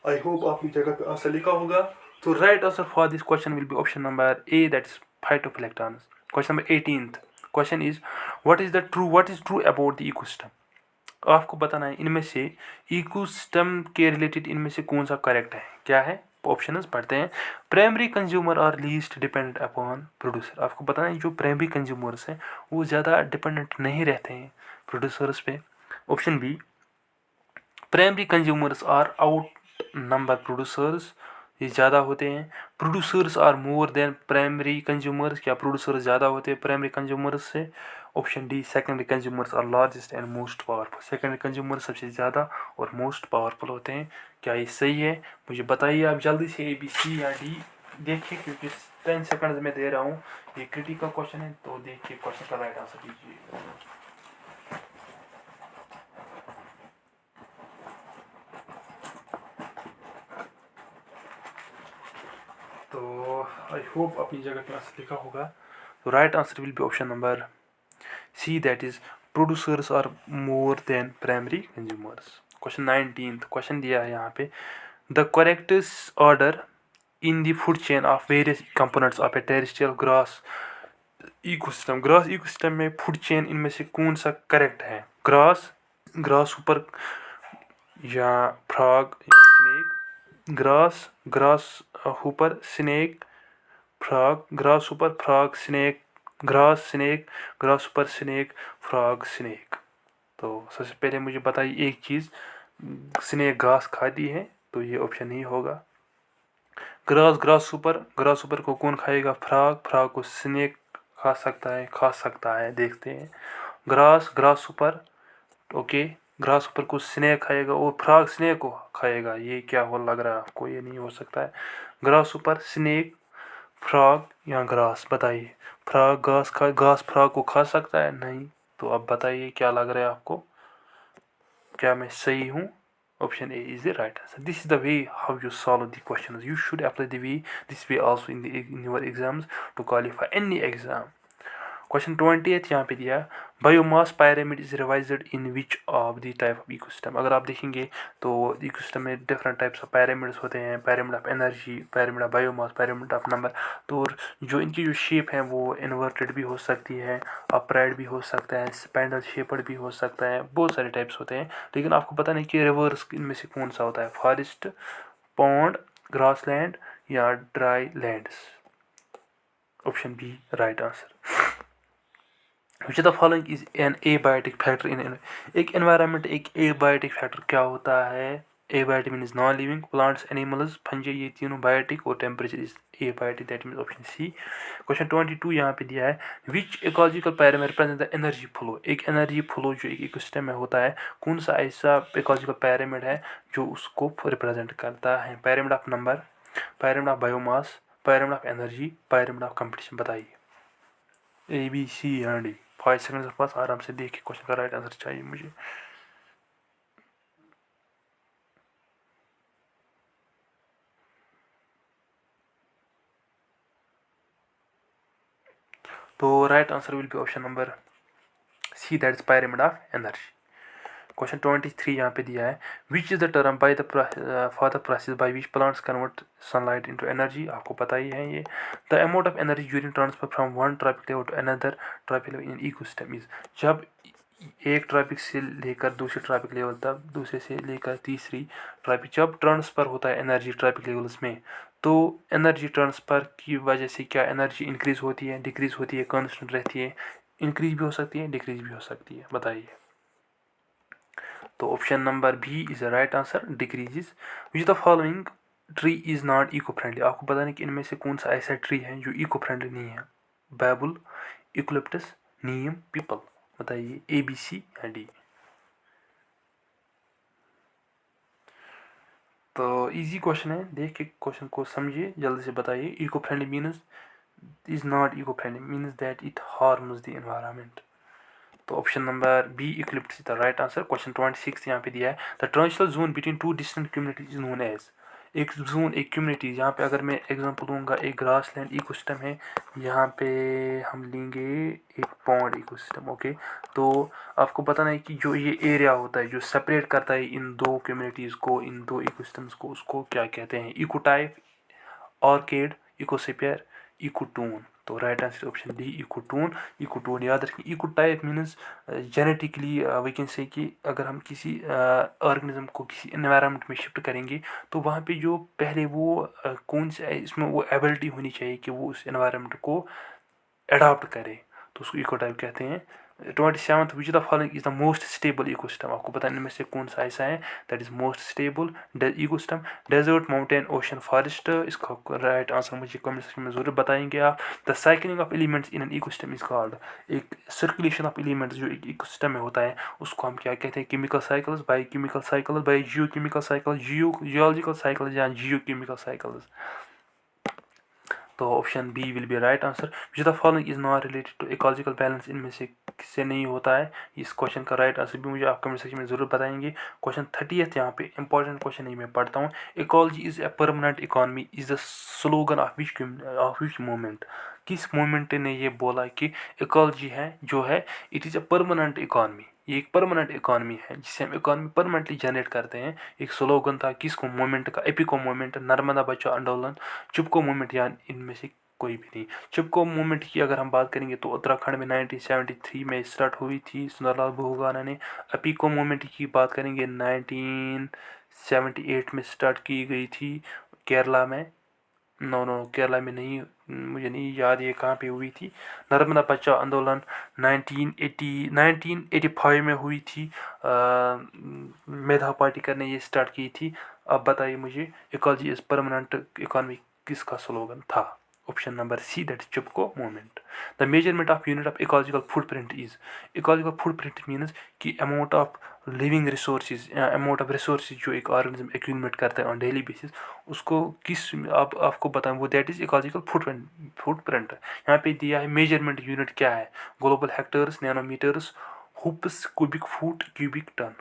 आई होप आपकी जगह पे आंसर लिखा होगा। तो right answer for this question will be option number A that is phytoplanktons. Question number 18th question is, what is true about the ecosystem. आपको बताना है इनमें से इकोसिस्टम के रिलेटेड इनमें से कौन सा करेक्ट है, क्या है। ऑप्शंस पढ़ते हैं। प्राइमरी कंज्यूमर और लीस्ट डिपेंडेंट अपॉन प्रोड्यूसर। आपको बताना है जो प्राइमरी कंज्यूमर्स हैं वो ज़्यादा डिपेंडेंट नहीं रहते हैं प्रोड्यूसर्स पे। Option B, primary consumers are outnumber producers, ये ज़्यादा होते हैं। Producers are more than primary consumers, क्या प्रोड्यूसर्स ज़्यादा होते हैं प्राइमरी कंज्यूमर्स से। Option D, secondary consumers are largest and most powerful. Secondary consumer सबसे ज़्यादा और मोस्ट पावरफुल होते हैं। क्या ये सही है? मुझे बताइए आप जल्दी से, ए बी सी या डी। देखिए क्योंकि 10 सेकंड्स में दे रहा हूँ, ये क्रिटिकल क्वेश्चन है, तो देखिए क्वेश्चन का राइट आंसर दीजिए। तो आई होप अपनी जगह पे आंसर लिखा होगा। तो right answer will be option number C that is producers are more than primary consumers. Question 19th question दिया है यहाँ पे, the correctest order in the food chain of various components of a terrestrial grass ecosystem. Grass ecosystem में food chain इनमें से कौन सा correct है? ग्रास ऊपर या फ्रॉग या स्नेक। ग्रास ऊपर, स्नेक, फ्रॉग, ग्रास ऊपर, frog, snake, grass, snake, grass ऊपर, स्नेक, फ्रॉग, स्नेक। तो सबसे पहले मुझे बताइए एक चीज़, स्नेक घास खाती है, तो ये ऑप्शन नहीं होगा। ग्रास ऊपर को कौन खाएगा? फ्रॉग को स्नेक खा सकता है, देखते हैं। ग्रास, ग्रास ऊपर, ओके, ग्रास ऊपर को स्नेक खाएगा और फ्रॉग स्नेक को खाएगा, ये क्या हो लग रहा है आपको? ये नहीं हो सकता है। ग्रास ऊपर, स्नेक, फ्रॉग या ग्रास, बताइए। फ्रॉग घास फ्रॉग को खा सकता है? नहीं। तो अब बताइए क्या लग रहा है आपको, क्या मैं सही हूँ? Option A is the right answer. This is the way how you solve the questions. You should apply this way also in your exams to qualify any exam. Question 20th यहाँ पे दिया, biomass pyramid is revised in which of the type of ecosystem। अगर आप देखेंगे तो ecosystem में different types of pyramids होते हैं, pyramid of energy, pyramid of biomass, pyramid of number. तो जो इनकी जो शेप है वो इन्वर्टेड भी हो सकती है, अपराइट भी हो सकता है, स्पैंडल शेपर्ड भी हो सकता है, बहुत सारे टाइप्स होते हैं। लेकिन आपको पता नहीं कि रिवर्स इनमें से कौन सा होता है, फॉरेस्ट, पॉन्ड, ग्रासलैंड या dry lands. Option B right answer. Which the following is an abiotic factor in, एक एनवायरनमेंट एक एबायोटिक फैक्टर क्या होता है? Abiotic means non living, plants, animals, fungi, ये तीनों बायोटिक, और temperature is abiotic, that means option C. Question 22 यहाँ पे दिया है, which ecological parameter represent the energy flow. एक एनर्जी फ्लो जो एक इकोसिस्टम में होता है, कौन सा ऐसा इकोलॉजिकल पैरामीटर है जो उसको रिप्रेजेंट करता है? Parameter of number, parameter of biomass, parameter of energy, parameter of competition, बताइए। A B C and D. 5 second के पास, आराम से देखिए, क्वेश्चन का राइट आंसर चाहिए मुझे। तो right answer will be option number C, that is pyramid of energy. Question 23 यहाँ पे दिया है, which is the term by the for the process by which plants convert sunlight into energy. आपको पता ही है ये। The amount of energy during transfer from one trophic level to another trophic level in ecosystem is. जब एक tropic से लेकर दूसरे ट्रॉपिक लेवल तक, दूसरे से लेकर तीसरी ट्रॉपिक, जब ट्रांसफ़र होता है एनर्जी ट्रॉपिक लेवल्स में, तो एनर्जी ट्रांसफ़र की वजह से क्या एनर्जी इंक्रीज़ होती है, डिक्रीज़ होती है, कांस्टेंट रहती है? इंक्रीज भी हो सकती है, डिक्रीज भी हो सकती है, बताइए। तो option number B is the right answer, decreases. Which the following tree is not eco friendly. आपको पता नहीं कि इनमें से कौन सा ऐसा ट्री है जो इको फ्रेंडली नहीं है? बैबुल, यूकलिप्टस, नीम, पीपल, बताइए। ए, बी, सी या डी। तो इजी क्वेश्चन है, देख के क्वेश्चन को समझिए, जल्दी से बताइए। Eco friendly means is not eco friendly means that it harms the environment. तो option number B eclipse is the right answer. Question 26 यहाँ पे दिया है, the transitional zone between two distant communities is known as. एक zone, एक community, यहाँ पे अगर मैं एग्जांपल दूंगा, एक ग्रास लैंड इकोसिस्टम है, यहाँ पे हम लेंगे एक पॉन्ड इकोसिस्टम, ओके। तो आपको पता नहीं कि जो ये एरिया होता है जो सेपरेट करता है इन दो कम्युनिटीज़ को, इन दो इकोसिस्टम्स को, उसको क्या कहते हैं? Ecotype, orchid, ecosphere, ecotone. तो right answer option D, ecotone. Ecotone याद रखें, ecotype means genetically we can say कि अगर हम किसी ऑर्गेनिज्म को किसी एनवायरनमेंट में शिफ्ट करेंगे, तो वहाँ पे जो पहले वो कौन से इसमें वो एबिलिटी होनी चाहिए कि वो उस एनवायरनमेंट को अडॉप्ट करे, तो उसको इकोटाइप कहते हैं। 27th, which the following is the most stable ecosystem. आपको पता इनमें से कौन सा ऐसा है that is most stable ecosystem? Desert, mountain, ocean, forest. इसका राइट आंसर मुझे कमेंट सेक्शन में जरूर बताएंगे आप। The cycling of elements in an ecosystem is called. एक सर्कुलेशन ऑफ एलिमेंट्स जो एक इकोसिस्टम में होता है उसको हम क्या कहते हैं? Chemical cycles, bio chemical cycle, bio geo chemical cycle, geological cycle या जियो केमिकल साइकिल्स। तो option B will be right answer. Which the following is not related to ecological balance. इनमें से किससे नहीं होता है? इस क्वेश्चन का राइट आंसर भी मुझे आप कमेंट सेक्शन में जरूर बताएंगे। क्वेश्चन 30th यहाँ पे इंपॉर्टेंट क्वेश्चन ही मैं पढ़ता हूँ। Ecology is a permanent economy is the slogan of which movement. किस मूवमेंट ने ये बोला कि इकोलॉजी है जो है it is a permanent economy, ये एक परमानेंट इकोनॉमी है जिसे हम इकोनॉमी परमानेंटली जनरेट करते हैं। एक स्लोगन था किसको? मूवमेंट का, एपिको मूवमेंट, नर्मदा बचाओ आंदोलन, चिपको मूवमेंट, या इनमें से कोई भी नहीं। चिपको मूवमेंट की अगर हम बात करेंगे तो उत्तराखंड में 1973 में स्टार्ट हुई थी सुंदरलाल बहुगुणा ने। एपिको मूवमेंट की बात करेंगे 1978 में स्टार्ट की गई थी केरला में। नो केरला में नहीं, मुझे नहीं याद ये कहाँ पे हुई थी। नर्मदा बचाओ आंदोलन 1985 में हुई थी। मेधा पाटिकर ने ये स्टार्ट की थी। अब बताइए मुझे, इकोलॉजी इज परमानेंट इकोनॉमी किसका स्लोगन था? option number C, that is Chipko moment. The measurement of unit of ecological footprint is, ecological footprint means कि amount of living resources, amount of resources जो एक ऑर्गेनिज्म एक्यूमुलेट करता है on daily basis, उसको किस आपको बताएं वो दैट इज़ इकोलॉजिकल फुटप्रिंट। यहाँ पे दिया है मेजरमेंट यूनिट क्या है, global hectares, nanometers, hoops, cubic foot, cubic ton.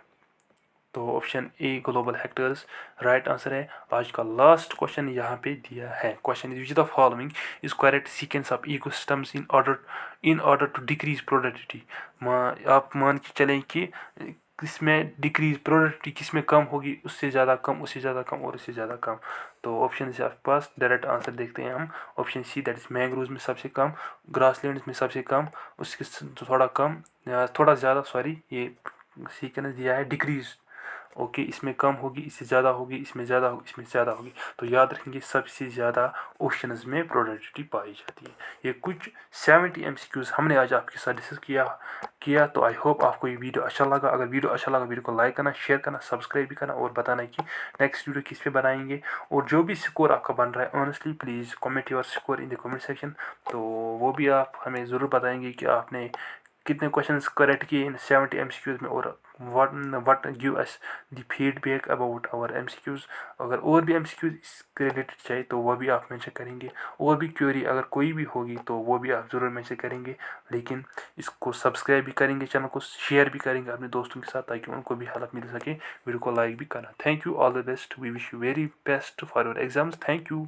तो option A global hectares right answer है। आज का लास्ट क्वेश्चन यहाँ पे दिया है, question is which the following is correct sequence of ecosystems in order to decrease productivity. आप मान के चलें कि किसमें डिक्रीज प्रोडक्टिविटी किसमें कम होगी, उससे ज़्यादा कम, उससे ज़्यादा कम और उससे ज़्यादा कम। तो ऑप्शन से आपके पास डायरेक्ट आंसर देखते हैं हम, option C that is mangroves में सबसे कम, ग्रासलैंड्स में सबसे कम, उसके थोड़ा कम, थोड़ा ज़्यादा, सॉरी ये सीक्वेंस दिया है डिक्रीज, ओके इसमें कम होगी, इससे ज़्यादा होगी, इसमें ज़्यादा होगी, इसमें ज़्यादा होगी। तो याद रखेंगे सबसे ज़्यादा ओशंस में प्रोडक्टिविटी पाई जाती है। ये कुछ 70 MCQs हमने आज आपके साथ डिस्कस किया। तो आई होप आपको ये वीडियो अच्छा लगा। अगर वीडियो अच्छा लगा वीडियो को लाइक करना, शेयर करना, सब्सक्राइब भी करना और बताना कि नेक्स्ट वीडियो किस पे बनाएंगे। और जो भी स्कोर आपका बन रहा है honestly please comment your score in the comment section. तो वो भी आप हमें ज़रूर बताएंगे कि आपने कितने क्वेश्चंस करेक्ट किए इन 70 MCQs में, और what give us the feedback about our MCQs। अगर और भी MCQs इसके रिलेटेड चाहिए तो वह भी आप मेंशन करेंगे, और भी क्वेरी अगर कोई भी होगी तो वो भी आप ज़रूर मेंशन करेंगे। लेकिन इसको सब्सक्राइब भी करेंगे, चैनल को शेयर भी करेंगे अपने दोस्तों के साथ ताकि उनको भी हेल्प मिल सके। वीडियो को लाइक भी करना। Thank you, all the best, we wish you very best for your exams. Thank you.